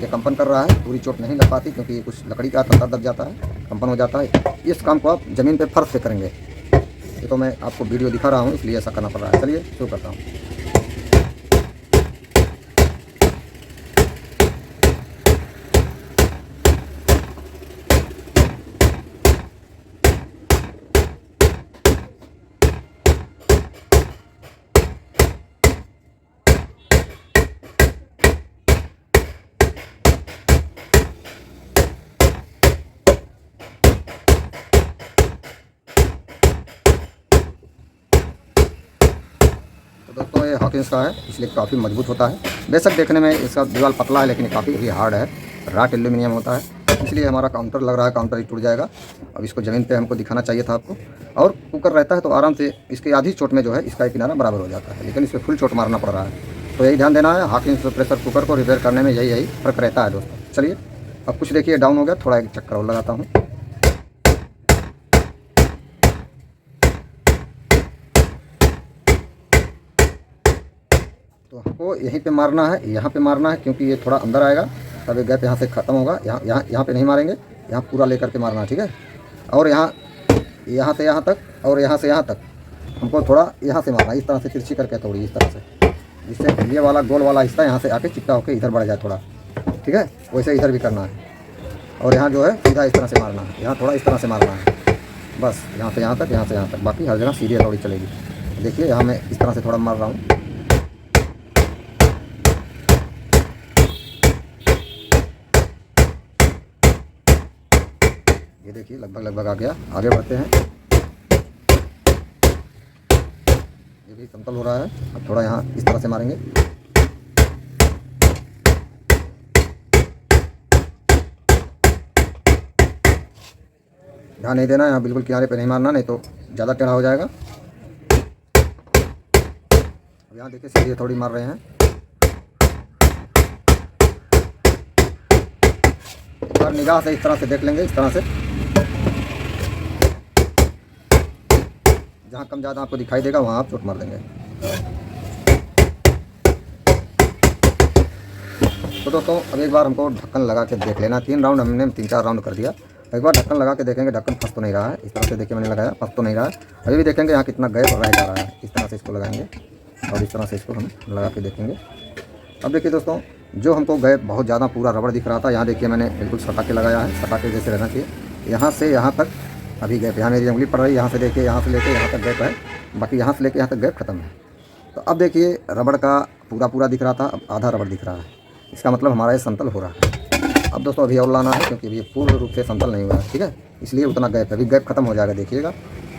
कंपन कर रहा है, पूरी चोट नहीं लग पाती क्योंकि ये कुछ लकड़ी का तंतर दब जाता है, कंपन हो जाता है। इस काम को आप ज़मीन पे फर्श पे करेंगे। ये तो मैं आपको वीडियो दिखा रहा हूँ इसलिए ऐसा करना पड़ रहा है। चलिए शुरू करता हूँ। तो दोस्तों ये हॉकिंस का है इसलिए काफ़ी मजबूत होता है। बेशक देखने में इसका दीवार पतला है लेकिन काफ़ी ही हार्ड है, राट एल्यूमिनियम होता है, इसलिए हमारा काउंटर लग रहा है काउंटर ही टूट जाएगा। अब इसको ज़मीन पे हमको दिखाना चाहिए था आपको। और कुकर रहता है तो आराम से इसकी आधी चोट में जो है इसका एक किनारा बराबर हो जाता है, लेकिन इस पर फुल चोट मारना पड़ रहा है। तो यही ध्यान देना है, हॉकिंस प्रेशर कुकर को रिपेयर करने में यही फ़र्क रहता है दोस्तों। चलिए अब कुछ देखिए डाउन हो गया, थोड़ा एक चक्कर और लगाता हूँ। तो हमको यहीं पे मारना है, यहाँ पे मारना है क्योंकि ये थोड़ा अंदर आएगा तब ये गैप यहाँ से ख़त्म होगा। यहाँ पे नहीं मारेंगे, यहाँ पूरा लेकर के मारना है, ठीक है। और यहाँ से यहाँ तक और यहाँ से यहाँ तक हमको थोड़ा यहाँ से मारना है, इस तरह से तिरछी करके थोड़ी इस तरह से, जिससे ये वाला गोल वाला हिस्सा यहाँ से आके चिपका होकर इधर बढ़ जाए थोड़ा, ठीक है। वैसे इधर भी करना है और यहाँ जो है सीधा इस तरह से मारना है, यहाँ थोड़ा इस तरह से मारना है, बस यहाँ से यहाँ तक, यहाँ से यहाँ तक, बाकी हर जगह सीधी हथौड़ी चलेगी। देखिए यहाँ मैं इस तरह से थोड़ा मार रहा हूँ। ये देखिए लगभग आ गया। आगे बढ़ते हैं, ये भी समतल हो रहा है। अब थोड़ा यहाँ इस तरह से मारेंगे। ध्यान नहीं देना, यहाँ बिल्कुल किनारे पे नहीं मारना, नहीं तो ज़्यादा टेढ़ा हो जाएगा। अब यहाँ देखिए सीधे थोड़ी मार रहे हैं। एक बार निगाह से इस तरह से देख लेंगे, इस तरह से जहाँ कम ज़्यादा आपको दिखाई देगा वहाँ आप चोट मार देंगे। तो दोस्तों अब एक बार हमको ढक्कन लगा के देख लेना। 3 राउंड हमने 3-4 राउंड कर दिया। एक बार ढक्कन लगा के देखेंगे, ढक्कन फंस तो नहीं रहा है। इस तरह से देखिए मैंने लगाया, फंस तो नहीं रहा है। अभी भी देखेंगे यहाँ कितना गैप रह जा रहा है। इस तरह से इसको लगाएंगे और इस तरह से इसको हम लगा के देखेंगे। अब देखिए दोस्तों, जो हमको गैप बहुत ज़्यादा पूरा रबड़ दिख रहा था, यहाँ देखिए मैंने बिल्कुल सटा के लगाया है, सटा के जैसे रहना चाहिए। यहाँ से यहाँ तक अभी गैप, यहाँ मेरी उंगली पड़ रही है, यहाँ से देखिए यहाँ से लेके यहाँ तक गैप है, बाकी यहाँ से लेके यहाँ तक गैप खत्म है। तो अब देखिए रबड़ का पूरा दिख रहा था, अब आधा रबड़ दिख रहा है। इसका मतलब हमारा ये समतल हो रहा है। अब दोस्तों अभी और लाना है क्योंकि ये पूर्ण रूप से समतल नहीं हुआ है, ठीक है, इसलिए उतना गैप है। अभी गैप खत्म हो जाएगा देखिएगा।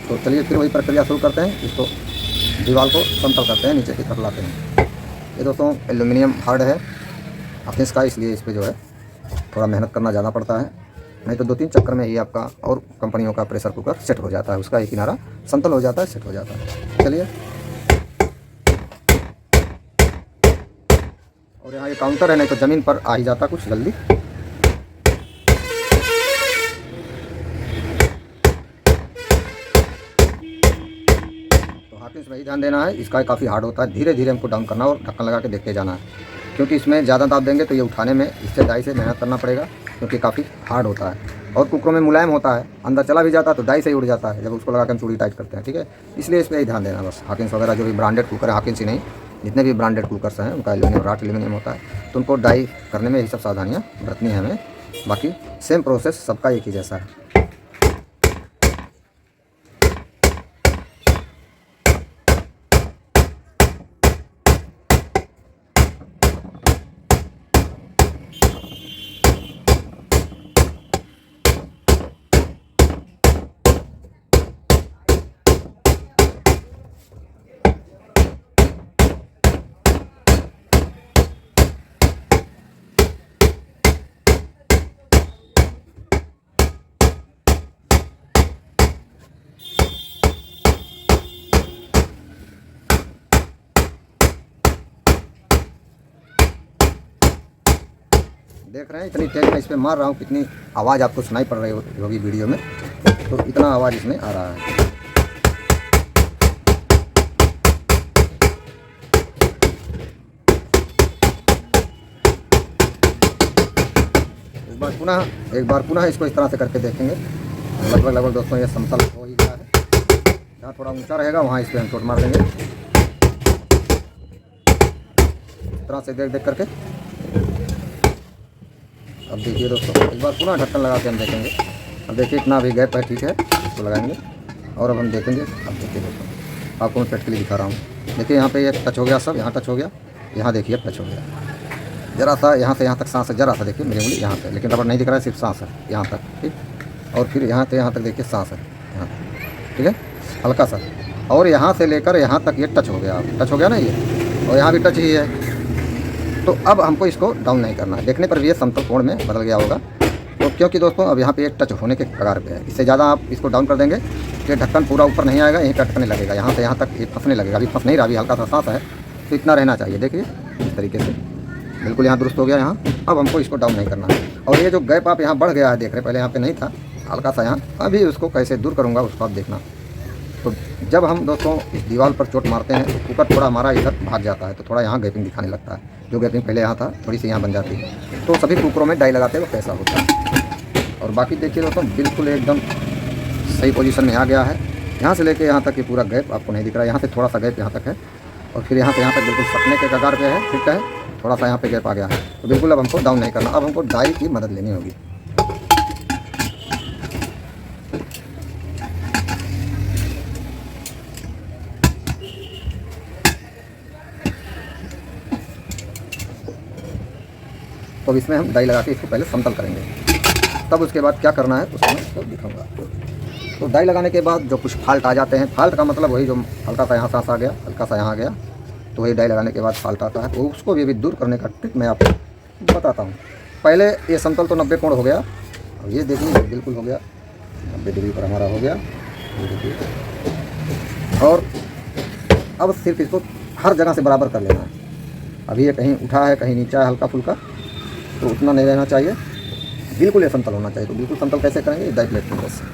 तो चलिए फिर वही प्रक्रिया शुरू करते हैं। इसको दीवार को समतल करते हैं, नीचे की तरफ लाते हैं। ये दोस्तों एल्यूमिनियम हार्ड है हॉकिंस का, इसलिए इस पर जो है थोड़ा मेहनत करना ज़्यादा पड़ता है, नहीं तो 2-3 चक्कर में ही आपका और कंपनियों का प्रेशर कुकर सेट हो जाता है, उसका एक किनारा समतल हो जाता है, सेट हो जाता है। चलिए, और यहाँ ये काउंटर है, नहीं तो ज़मीन पर आ ही जाता कुछ जल्दी। तो हॉकिंस में ही ध्यान देना है, इसका काफ़ी हार्ड होता है। धीरे धीरे हमको डाउन करना और ढक्कन लगा के देखते जाना है, क्योंकि इसमें ज़्यादा दाब देंगे तो ये उठाने में इससे डाई से मेहनत करना पड़ेगा, क्योंकि काफ़ी हार्ड होता है और कुकरों में मुलायम होता है। अंदर चला भी जाता है तो डाई से ही उड़ जाता है जब उसको लगा कर हम चूड़ी टाइट करते हैं, ठीक है। इसलिए इस पर ही ध्यान देना बस। हॉकिंस वगैरह जो भी ब्रांडेड कुकर है, हॉकिंस ही नहीं, जितने भी ब्रांडेड कुकर्स हैं उनका एल्यूमिनियम, राट एल्यूमिनियम होता है, तो उनको डाई करने में यही सब सावधानियाँ बरतनी है हमें। बाकी सेम प्रोसेस सबका एक ही जैसा है। देख रहे हैं इतनी तेज मैं इस पर मार रहा हूँ, कितनी आवाज़ आपको सुनाई पड़ रही होगी वीडियो में, तो इतना आवाज़ इसमें आ रहा है। एक बार पुनः इसको इस तरह से करके देखेंगे। लगभग दोस्तों ये समतल हो ही गया है। जहाँ थोड़ा ऊंचा रहेगा वहाँ इस पर हम चोट मार देंगे, इस तरह से देख करके। अब देखिए दोस्तों, एक बार पुनः ढक्कन लगा के हम देखेंगे। अब देखिए इतना भी गैप है, ठीक है, इसको लगाएंगे और अब हम देखेंगे। अब देखिए दोस्तों, आपको मैं प्रैक्टिकली दिखा रहा हूँ। देखिए यहाँ पे ये टच हो गया, सब यहाँ टच हो गया, यहाँ देखिए टच हो गया। जरा सा यहाँ से यहाँ तक सांस है, जरा सा देखिए मेरी उंगली यहाँ पे, लेकिन रबड़ नहीं दिख रहा है, सिर्फ सांस है यहाँ तक, ठीक। और फिर यहाँ से यहाँ तक देखिए सांस है यहाँ, ठीक है, हल्का सा। और यहाँ से लेकर यहाँ तक ये टच हो गया, टच हो गया ना ये, और यहाँ भी टच ही है। तो अब हमको इसको डाउन नहीं करना है। देखने पर भी ये समतल कोण में बदल गया होगा, तो क्योंकि दोस्तों अब यहाँ पे एक टच होने के कगार पे है। इससे ज़्यादा आप इसको डाउन कर देंगे कि ढक्कन पूरा ऊपर नहीं आएगा, यहीं पे अटकने लगेगा, यहाँ से यहाँ तक ये फंसने लगेगा। अभी फंस नहीं रहा, अभी हल्का सा सांस है, तो इतना रहना चाहिए। देखिए इस तरीके से बिल्कुल यहाँ दुरुस्त हो गया यहाँ। अब हमको इसको डाउन नहीं करना है। और ये जो गैप आप यहाँ बढ़ गया है देख रहे, पहले यहाँ पे नहीं था, हल्का सा यहाँ, अभी उसको कैसे दूर करूँगा उसको आप देखना। तो जब हम दोस्तों इस दीवार पर चोट मारते हैं तो कुकर थोड़ा हमारा इधर भाग जाता है, तो थोड़ा यहाँ गैपिंग दिखाने लगता है। जो गैपिंग पहले यहाँ था थोड़ी सी यहाँ बन जाती है। तो सभी कुकरों में डाई लगाते वक्त ऐसा होता है। और बाकी देखिए दोस्तों, बिल्कुल एकदम सही पोजीशन में आ गया है। यहाँ से लेके यहाँ तक ये पूरा गैप आपको नहीं दिख रहा है, यहाँ से थोड़ा सा गैप यहाँ तक है, और फिर यहाँ से यहाँ तक बिल्कुल सटने के कगार पे है, ठीक है, थोड़ा सा यहाँ पे गैप आ गया है। तो बिल्कुल अब हमको डाउन नहीं करना, अब हमको डाई की मदद लेनी होगी। तो इसमें हम डाई लगा के इसको पहले समतल करेंगे, तब उसके बाद क्या करना है उसको मैं तो दिखाऊंगा। तो डाई लगाने के बाद जो कुछ फाल्ट आ जाते हैं, फाल्ट का मतलब वही जो हल्का सा यहाँ सांस आ गया, हल्का सा यहाँ आ गया, तो वही डाई लगाने के बाद फाल्ट आता है। तो उसको भी अभी दूर करने का ट्रिक मैं आपको बताता हूँ। पहले ये समतल तो 90 कोण हो गया, और ये देखिए बिल्कुल हो गया 90 डिग्री पर हमारा हो गया, ये देखिए। और अब सिर्फ इसको हर जगह से बराबर कर लेना है। अभी ये कहीं उठा है, कहीं नीचा है हल्का फुल्का, तो उतना नहीं रहना चाहिए, बिल्कुल ये समतल होना चाहिए। तो बिल्कुल समतल कैसे करेंगे, डाई प्लेट की वजह से।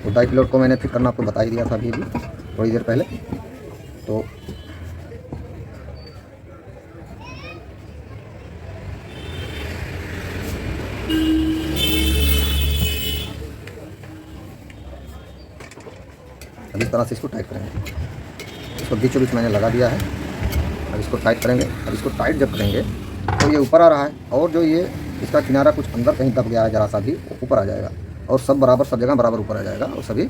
तो डाई प्लेट को मैंने फिट करना आपको बता ही दिया था अभी भी थोड़ी देर पहले। तो अब इस तरह से इसको टाइट करेंगे, इसको बीचों बीच मैंने लगा दिया है। अब इसको टाइट करेंगे। अब इसको टाइट जब करेंगे तो ये ऊपर आ रहा है, और जो ये इसका किनारा कुछ अंदर कहीं दब गया है जरा सा भी, वो ऊपर आ जाएगा, और सब बराबर सब जगह बराबर ऊपर आ जाएगा। और सभी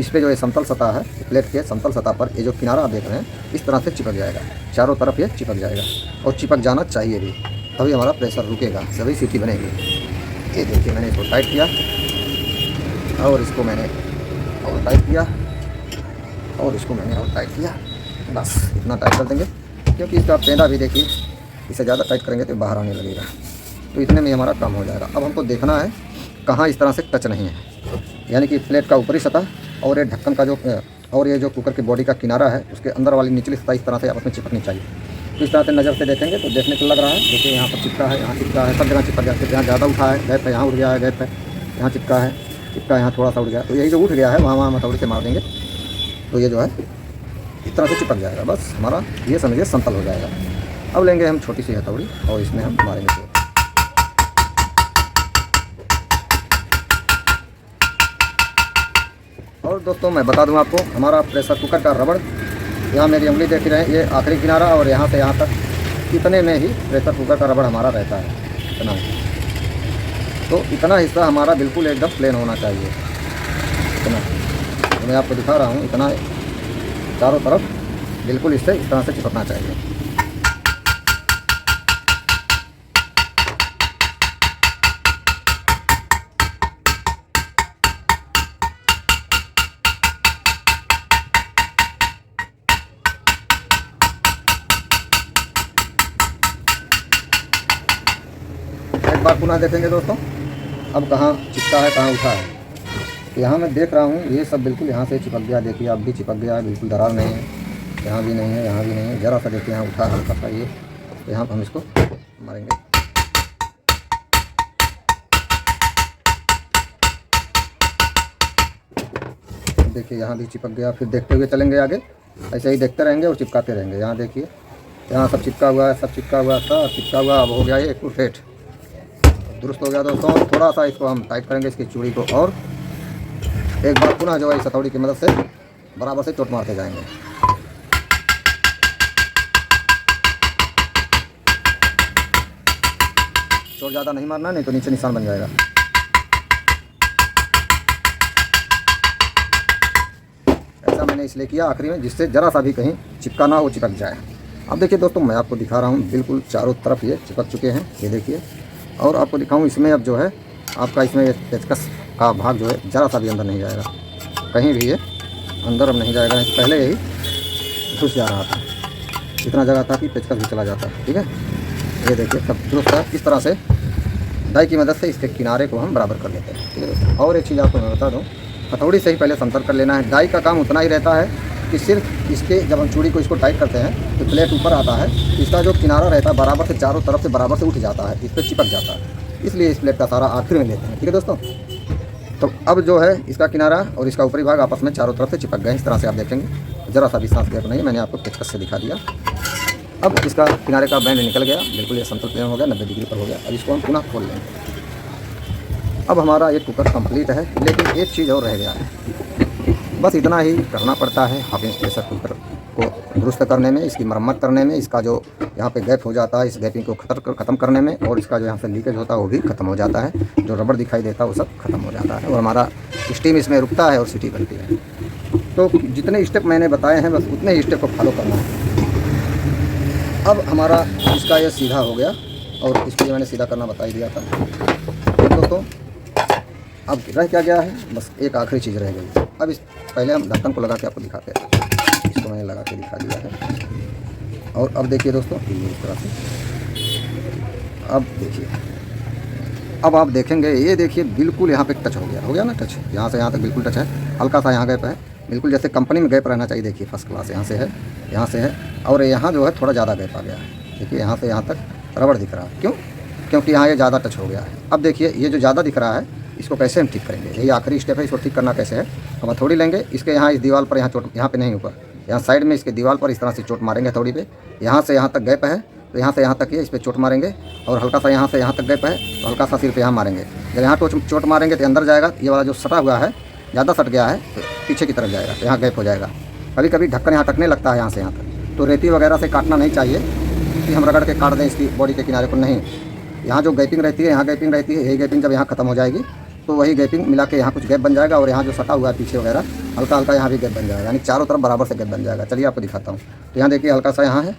इस पर जो ये समतल सतह है, प्लेट के समतल सतह पर ये जो किनारा आप देख रहे हैं इस तरह से चिपक जाएगा, चारों तरफ ये चिपक जाएगा, और चिपक जाना चाहिए भी, तभी हमारा प्रेशर रुकेगा, सभी सीटी बनेगी। ये देखिए मैंने इसको टाइट किया, और इसको मैंने और टाइट किया, और इसको मैंने और टाइट किया, बस इतना टाइट कर देंगे, क्योंकि इसका पेंदा भी देखिए, इसे ज़्यादा टाइट करेंगे तो बाहर आने लगेगा। तो इतने में हमारा काम हो जाएगा। अब हमको देखना है कहाँ इस तरह से टच नहीं है, यानी कि प्लेट का ऊपरी सतह और ये ढक्कन का जो और ये जो कुकर की बॉडी का किनारा है, उसके अंदर वाली निचली सतह इस तरह से आपस में चिपकनी चाहिए। तो इस तरह से नज़र से देखेंगे तो देखने को लग रहा है, देखिए यहाँ पर चिपका है, यहाँ चिपका है, सब जगह चिपक गया। जहाँ ज़्यादा उठा है गैप है, यहाँ उठ गया है गैप है, यहाँ चिपका है, यहाँ थोड़ा सा उठ गया। तो यही जो उठ गया है वहाँ हथौड़ी से मार देंगे, तो ये जो है इस तरह से चिपक जाएगा, बस हमारा ये समझिए समतल हो जाएगा। अब लेंगे हम छोटी सी हथौड़ी और इसमें हम मारेंगे। और दोस्तों मैं बता दूं आपको, हमारा प्रेशर कुकर का रबड़, यहाँ मेरी उंगली देख रहे हैं, ये आखिरी किनारा और यहाँ से यहाँ तक इतने में ही प्रेशर कुकर का रबड़ हमारा रहता है, इतना। तो इतना हिस्सा हमारा बिल्कुल एकदम प्लेन होना चाहिए, इतना। तो मैं आपको दिखा रहा हूँ, इतना चारों तरफ बिल्कुल इससे इस तरह से चिपकना चाहिए। एक बार पुनः देखेंगे दोस्तों, अब कहाँ चिपका है, कहाँ उठा है। यहाँ मैं देख रहा हूँ ये सब बिल्कुल यहाँ से चिपक गया, देखिए अब भी चिपक गया है, बिल्कुल दरार नहीं है, यहाँ भी नहीं है, यहाँ भी नहीं है, ज़रा सा देखिए यहाँ उठा हल्का सा ये, तो यहाँ हम इसको मारेंगे। देखिए यहाँ भी चिपक गया, फिर देखते हुए चलेंगे आगे। ऐसे ही देखते रहेंगे और चिपकाते रहेंगे। यहाँ देखिए, यहाँ सब चिपका हुआ है, सब चिपका हुआ, सब चिपका हुआ। अब हो गया ये परफेक्ट, दुरुस्त हो गया दोस्तों। थोड़ा सा इसको हम टाइट करेंगे इसकी चूड़ी को, और एक बार पुनः जो है इस हथौड़ी की मदद से बराबर से चोट मारते जाएंगे। चोट ज़्यादा नहीं मारना, नहीं तो नीचे निशान बन जाएगा। ऐसा मैंने इसलिए किया आखिरी में, जिससे ज़रा सा भी कहीं चिपका ना हो, चिपक जाए। अब देखिए दोस्तों, मैं आपको दिखा रहा हूँ, बिल्कुल चारों तरफ ये चिपक चुके हैं, ये देखिए। और आपको दिखाऊँ इसमें अब जो है आपका इसमें ये पेचकस का भाग जो है ज़रा सा भी अंदर नहीं जाएगा, कहीं भी ये अंदर अब नहीं जाएगा। पहले यही घुस जा रहा था, इतना जगह था कि पेचकस भी चला जाता। ठीक है, ये देखिए सब दुरुस्त है। इस तरह से डाई की मदद से इसके किनारे को हम बराबर कर लेते हैं। ठीक है दोस्तों, और एक चीज़ आपको मैं बता दूँ, हथौड़ी से ही पहले समतल कर लेना है। डाई का काम उतना ही रहता है कि सिर्फ इसके जब हम चूड़ी को इसको टाइट करते हैं तो प्लेट ऊपर आता है, इसका जो किनारा रहता है बराबर से चारों तरफ से बराबर से उठ जाता है, इस पर चिपक जाता है। इसलिए इस प्लेट का सारा आखिर में लेते हैं। ठीक है दोस्तों, तो अब जो है इसका किनारा और इसका ऊपरी भाग आपस में चारों तरफ से चिपक गए। इस तरह से आप देखेंगे, ज़रा सा भी सांस गैप नहीं है, मैंने आपको पेचकस से दिखा दिया। अब इसका किनारे का बैंड निकल गया, बिल्कुल ये समतल प्लेन हो गया, 90 डिग्री पर हो गया। अब इसको हम पुनः खोल लेंगे। अब हमारा ये कुकर कंप्लीट है, लेकिन एक चीज़ और रह गया है, बस इतना ही करना पड़ता है हाफिज प्रेशर कुकर को दुरुस्त करने में, इसकी मरम्मत करने में, इसका जो यहाँ पे गैप हो जाता है इस गैपिंग को ख़त्म करने में, और इसका जो यहाँ से लीकेज होता है वो भी ख़त्म हो जाता है, जो रबड़ दिखाई देता है वो सब ख़त्म हो जाता है, और हमारा स्टीम इसमें रुकता है और सीटी बनती है। तो जितने स्टेप मैंने बताए हैं बस उतने ही स्टेप को फॉलो करना है। अब हमारा इसका ये सीधा हो गया, और इसके लिए मैंने सीधा करना बता ही दिया था। तो दोस्तों अब रह क्या गया है, बस एक आखिरी चीज़ रह गई। अब इस पहले हम ढक्कन को लगा के आपको दिखाते हैं। इसको मैंने लगा के दिखा दिया है, और अब देखिए दोस्तों इस तरह से। अब देखिए, अब आप देखेंगे, ये देखिए बिल्कुल यहाँ पे टच हो गया ना, टच यहाँ से यहाँ तक बिल्कुल टच है, हल्का सा यहाँ गैप है, बिल्कुल जैसे कंपनी में गैप रहना चाहिए। देखिए फर्स्ट क्लास यहाँ से है, यहाँ से है, और यहाँ जो है थोड़ा ज़्यादा गैप आ गया है। देखिए यहाँ से यहाँ तक रबड़ दिख रहा है, क्यों? क्योंकि यहाँ ये ज़्यादा टच हो गया है। अब देखिए ये जो ज़्यादा दिख रहा है इसको कैसे हम ठीक करेंगे, यही आखिरी स्टेप है। इसको ठीक करना कैसे है, हम हथौड़ी लेंगे, इसके यहाँ इस दीवार पर, यहाँ चोट, यहाँ पे नहीं ऊपर, यहाँ साइड में इसके दीवार पर इस तरह से चोट मारेंगे हथौड़ी पे। यहाँ से यहाँ तक गैप है तो यहाँ से यहाँ तक ये इस पर चोट मारेंगे, और हल्का सा यहाँ से यहाँ तक गैप है तो हल्का सा सिर पे यहाँ मारेंगे। जब यहाँ चोट मारेंगे तो अंदर जाएगा, ये वाला जो सटा हुआ है ज़्यादा सट गया है तो पीछे की तरफ जाएगा, तो यहाँ गैप हो जाएगा। कभी कभी ढक्कन यहाँ टकने लगता है यहाँ से यहाँ तक, तो रेती वगैरह से काटना नहीं चाहिए कि हम रगड़ के काट दें इसकी बॉडी के किनारे को, नहीं। यहाँ जो गैपिंग रहती है, यहाँ गैपिंग रहती है, यही गैपिंग जब यहाँ खत्म हो जाएगी तो वही गैपिंग मिला के यहाँ कुछ गैप बन जाएगा, और यहाँ जो सटा हुआ है पीछे वगैरह हल्का हल्का यहाँ भी गैप बन जाएगा, यानी चारों तरफ बराबर से गैप बन जाएगा। चलिए आपको दिखाता हूँ। तो यहाँ देखिए हल्का सा यहाँ है,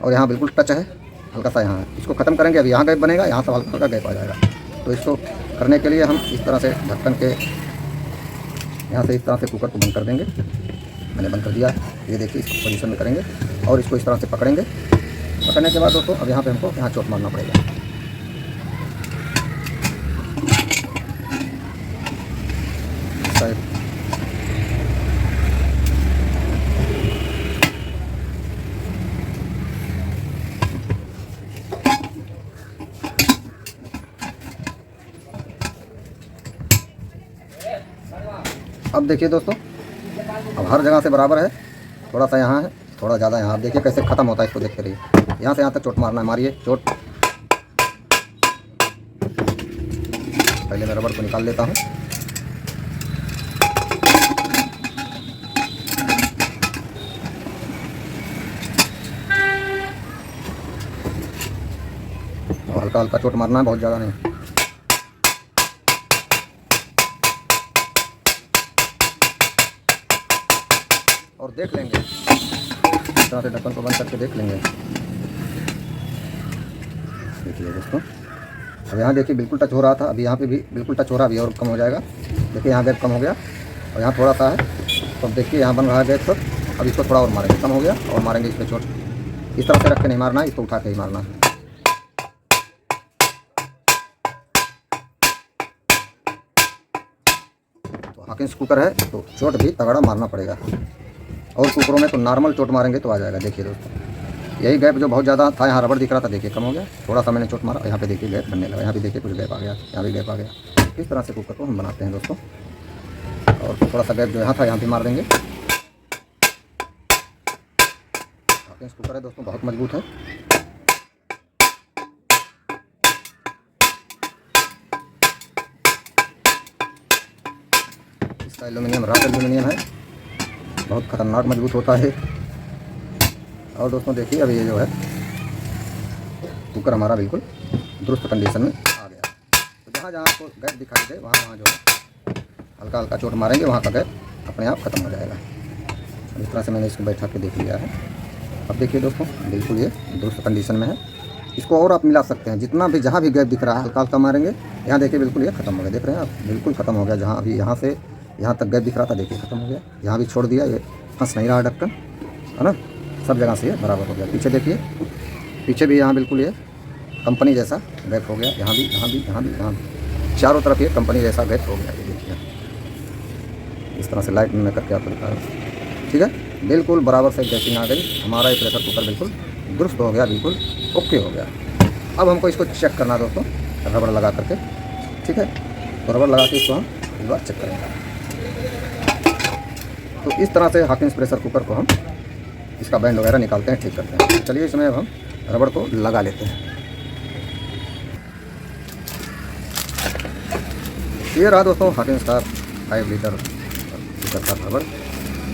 और यहाँ बिल्कुल टच है, हल्का सा यहाँ है। इसको ख़त्म करेंगे, अभी यहाँ गैप बनेगा, यहाँ से हल्का हल्का गैप आ जाएगा। तो इसको करने के लिए हम इस तरह से ढक्कन के यहाँ से इस तरह से कुकर को बंद कर देंगे। मैंने बंद कर दिया है, ये देखिए इसको पोजीशन में करेंगे, और इसको इस तरह से पकड़ेंगे। पकड़ने के बाद दोस्तों अब यहाँ पे हमको यहाँ चोट मारना पड़ेगा। अब देखिए दोस्तों, अब हर जगह से बराबर है, थोड़ा सा यहाँ है, थोड़ा ज़्यादा यहाँ। आप देखिए कैसे ख़त्म होता है, इसको देखते रहिए। यहाँ से यहाँ तक चोट मारना है, मारिए चोट। पहले मैं रबड़ को निकाल लेता हूँ। और हल्का हल्का चोट मारना है, बहुत ज़्यादा नहीं। और देख लेंगे, इस तरह से ढक्कन को बंद करके देख लेंगे। देखिए दोस्तों, अब यहाँ देखिए बिल्कुल टच हो रहा था, अभी यहाँ पे भी बिल्कुल टच हो रहा है, अभी और कम हो जाएगा। देखिए यहाँ गैप कम हो गया, और यहाँ थोड़ा सा है, तो अब देखिए यहाँ बन रहा है गैप। सब अब इसको थोड़ा और मारेंगे, कम हो गया, और मारेंगे इस पर चोट। इस तरह से रख के नहीं मारना है, इसको उठा के ही मारना है। तो हाकिन्स कुकर है तो चोट भी तगड़ा मारना पड़ेगा, और कुकरों में तो नॉर्मल चोट मारेंगे तो आ जाएगा। देखिए दोस्तों, यही गैप जो बहुत ज़्यादा था, यहाँ रबड़ दिख रहा था, देखिए कम हो गया। थोड़ा सा मैंने चोट मारा, यहाँ पे देखिए गैप बनने लगा, यहाँ भी देखिए कुछ गैप आ गया, यहाँ भी गैप आ गया। इस तरह से कुकर को हम बनाते हैं दोस्तों। और थोड़ा सा गैप जो यहाँ था, यहाँ भी मार देंगे। हाकिंस कुकर है दोस्तों, बहुत मजबूत है। इसका एल्यूमिनियम रॉड एल्यूमिनियम है, बहुत ख़तरनाक मजबूत होता है। और दोस्तों देखिए अभी ये जो है कुकर हमारा बिल्कुल दुरुस्त कंडीशन में आ गया। तो जहाँ जहाँ आपको गैप दिखाई दे वहाँ वहाँ जो है हल्का हल्का चोट मारेंगे, वहाँ का गैप अपने आप ख़त्म हो जाएगा। इस तरह से मैंने इसको बैठा के देख लिया है। अब देखिए दोस्तों बिल्कुल ये दुरुस्त कंडीशन में है। इसको और आप मिला सकते हैं, जितना भी जहाँ भी गैप दिख रहा है हल्का हल्का मारेंगे, यहाँ देखिए बिल्कुल ये ख़त्म हो गया। देख रहे हैं आप, बिल्कुल ख़त्म हो गया। जहाँ अभी यहाँ से यहाँ तक गैप दिख रहा था देखिए ख़त्म हो गया। यहाँ भी छोड़ दिया, ये फंस नहीं रहा ढक्कन, है ना, सब जगह से ये बराबर हो गया। पीछे देखिए, पीछे भी यहाँ बिल्कुल ये कंपनी जैसा गैप हो गया। यहाँ भी, यहाँ भी, यहाँ भी, यहाँ भी, चारों तरफ ये कंपनी जैसा गैप हो गया। ये देखिए इस तरह से लाइट में करके आपको दिखा रहा हूँ। ठीक है, बिल्कुल बराबर से गैपिंग आ गई। हमारा ये प्रेशर कुकर बिल्कुल दुरुस्त हो गया, बिल्कुल ओके हो गया। अब हमको इसको चेक करना दोस्तों रबड़ लगा करके। ठीक है, तो रबड़ लगा के इसको हम एक बार चेक करेंगे। तो इस तरह से हाकिंस प्रेशर कुकर को हम इसका बैंड वगैरह निकालते हैं, ठीक करते हैं। चलिए इसमें अब हम रबड़ को लगा लेते हैं। ये रहा दोस्तों हाकिंस का 5 लीटर कुकर का रबड़,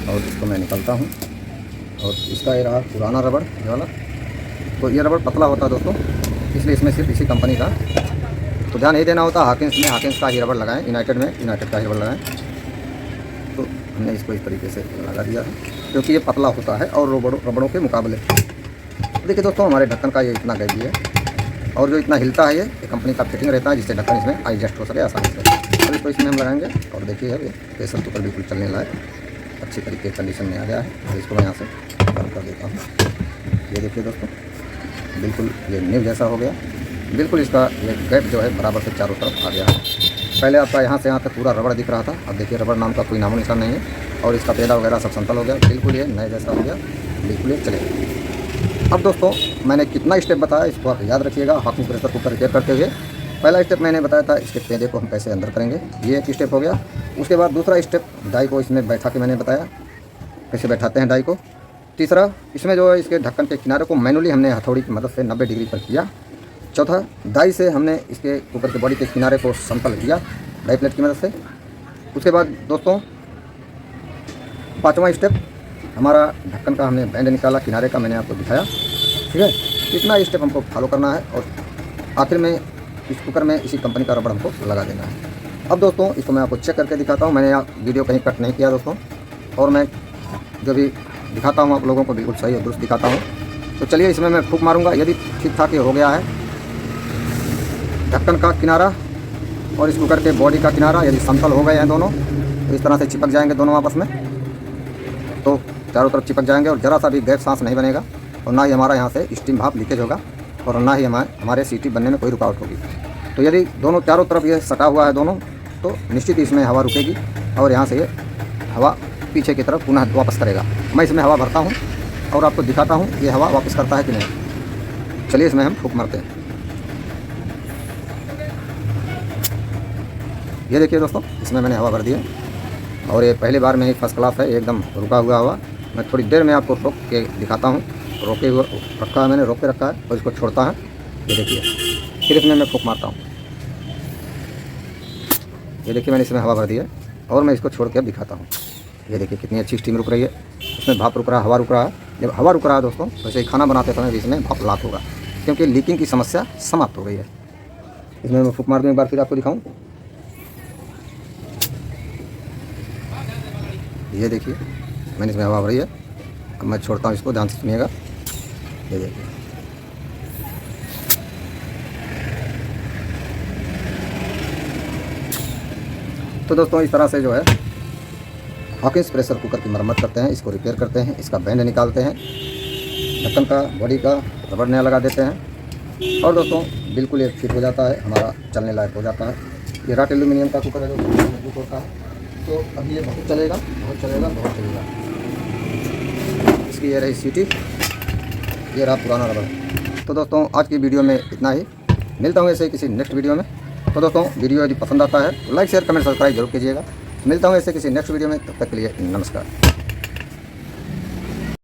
और इसको मैं निकालता हूँ। और इसका ये रहा पुराना रबड़ ये वाला। तो ये रबड़ पतला होता है दोस्तों, इसलिए इसमें सिर्फ इसी कंपनी का तो ध्यान नहीं देना होता। हाकिंस में हाकिंस का ही रबड़ लगाएं, यूनाइटेड में यूनाइटेड का ही रबड़ लगाएं। तो हमने इसको इस तरीके से लगा दिया है, क्योंकि ये पतला होता है और रबड़ों के मुकाबले। देखिए दोस्तों हमारे ढक्कन का ये इतना गैप भी है, और जो इतना हिलता है ये कंपनी का फिटिंग रहता है, जिससे ढक्कन इसमें एडजस्ट हो सके आसानी से। तो इसको इसमें हम लगाएंगे, और देखिए अब ये प्रेशर कुकर बिल्कुल चलने लायक अच्छी तरीके कंडीशन में आ गया है। और इसको मैं यहाँ से बंद कर देता हूँ। ये देखिए दोस्तों बिल्कुल ये न्यू जैसा हो गया। बिल्कुल इसका ये गैप जो है बराबर से चारों तरफ आ गया है। पहले आपका यहाँ से यहाँ तक पूरा रबड़ दिख रहा था, अब देखिए रबड़ नाम का कोई नामो निशान नहीं है, और इसका पेड़ा वगैरह सब समतल हो गया। बिल्कुल ये नए जैसा हो गया, बिल्कुल ये चलेगा। अब दोस्तों मैंने कितना स्टेप बताया इसको आप याद रखिएगा। हाकिंस प्रेशर कुकर रिपेयर करते हुए पहला स्टेप मैंने बताया था, इसके पेड़े को हम कैसे अंदर करेंगे, ये एक स्टेप हो गया। उसके बाद दूसरा स्टेप डाई को इसमें बैठा के मैंने बताया कैसे बैठाते हैं डाई को। तीसरा इसमें जो है इसके ढक्कन के किनारे को मैनुअली हमने हथौड़ी की मदद से 90 डिग्री पर किया। चौथा डाई से हमने इसके कुकर के बॉडी के किनारे को समतल किया डाई प्लेट की मदद से। उसके बाद दोस्तों पाँचवा स्टेप हमारा ढक्कन का हमने बैंड निकाला किनारे का, मैंने आपको दिखाया। ठीक है, इतना स्टेप हमको फॉलो करना है, और आखिर में इस कुकर में इसी कंपनी का रबड़ हमको लगा देना है। अब दोस्तों इसको मैं आपको चेक करके दिखाता हूँ। मैंने यहाँ वीडियो कहीं कट नहीं किया दोस्तों, और मैं जो भी दिखाता हूँ आप लोगों को बिल्कुल सही और दुरुस्त दिखाता हूँ। तो चलिए इसमें मैं फूंक मारूंगा। यदि ठीक ठाक ये हो गया है ढक्कन का किनारा और इस कुकर के बॉडी का किनारा, यदि समतल हो गए हैं दोनों, तो इस तरह से चिपक जाएंगे दोनों आपस में, तो चारों तरफ चिपक जाएंगे और ज़रा सा भी गैप सांस नहीं बनेगा, और ना ही हमारा यहाँ से स्टीम भाप लीकेज होगा, और ना ही हमारे सीटी बनने में कोई रुकावट होगी। तो यदि दोनों चारों तरफ ये सटा हुआ है दोनों, तो निश्चित ही इसमें हवा रुकेगी, और यहाँ से ये हवा पीछे की तरफ पुनः वापस करेगा। मैं इसमें हवा भरता हूँ और आपको दिखाता हूँ ये हवा वापस करता है कि नहीं। चलिए इसमें हम फूंक मारते हैं। ये देखिए दोस्तों इसमें मैंने हवा भर दी है, और ये पहली बार में ही फर्स्ट क्लास है, एकदम रुका हुआ हवा। मैं थोड़ी देर में आपको रोक के दिखाता हूँ। रोके हुए रखा है मैंने, रोक के रखा है, और इसको छोड़ता है। ये देखिए फिर इसमें मैं फूंक मारता हूँ। ये देखिए मैंने इसमें हवा भर दी है, और मैं इसको छोड़ के अब दिखाता हूँ। ये देखिए कितनी अच्छी स्टीम रुक रही है, इसमें भाप रुक रहा है, हवा रुक रहा है। जब हवा रुक रहा है दोस्तों, वैसे ही खाना बनाते समय भी इसमें भाप लाक होगा, क्योंकि लीकिंग की समस्या समाप्त हो गई है। इसमें मैं फूंक मार दूँ एक बार, फिर आपको दिखाऊँ। ये देखिए मैंने इसमें हवा भरी है, अब मैं छोड़ता हूँ इसको, ध्यान से सुनिएगा। ये देखिए तो दोस्तों इस तरह से जो है हाकिंस प्रेशर कुकर की मरम्मत करते हैं, इसको रिपेयर करते हैं, इसका बैंड निकालते हैं, ढक्कन का बॉडी का रबड़ नया लगा देते हैं, और दोस्तों बिल्कुल ये फिट हो जाता है, हमारा चलने लायक हो जाता है। ये रॉड एल्यूमिनियम का कुकर है जो मजबूत होता है, तो अभी ये बहुत चलेगा, बहुत चलेगा, बहुत चलेगा। इसकी ये रही सीटी, ये रहा पुराना रबड़। तो दोस्तों आज की वीडियो में इतना ही, मिलता हूँ ऐसे किसी नेक्स्ट वीडियो में। तो दोस्तों वीडियो यदि पसंद आता है तो लाइक शेयर कमेंट सब्सक्राइब जरूर कीजिएगा। मिलता हूँ ऐसे किसी नेक्स्ट वीडियो में, तब तक के लिए नमस्कार।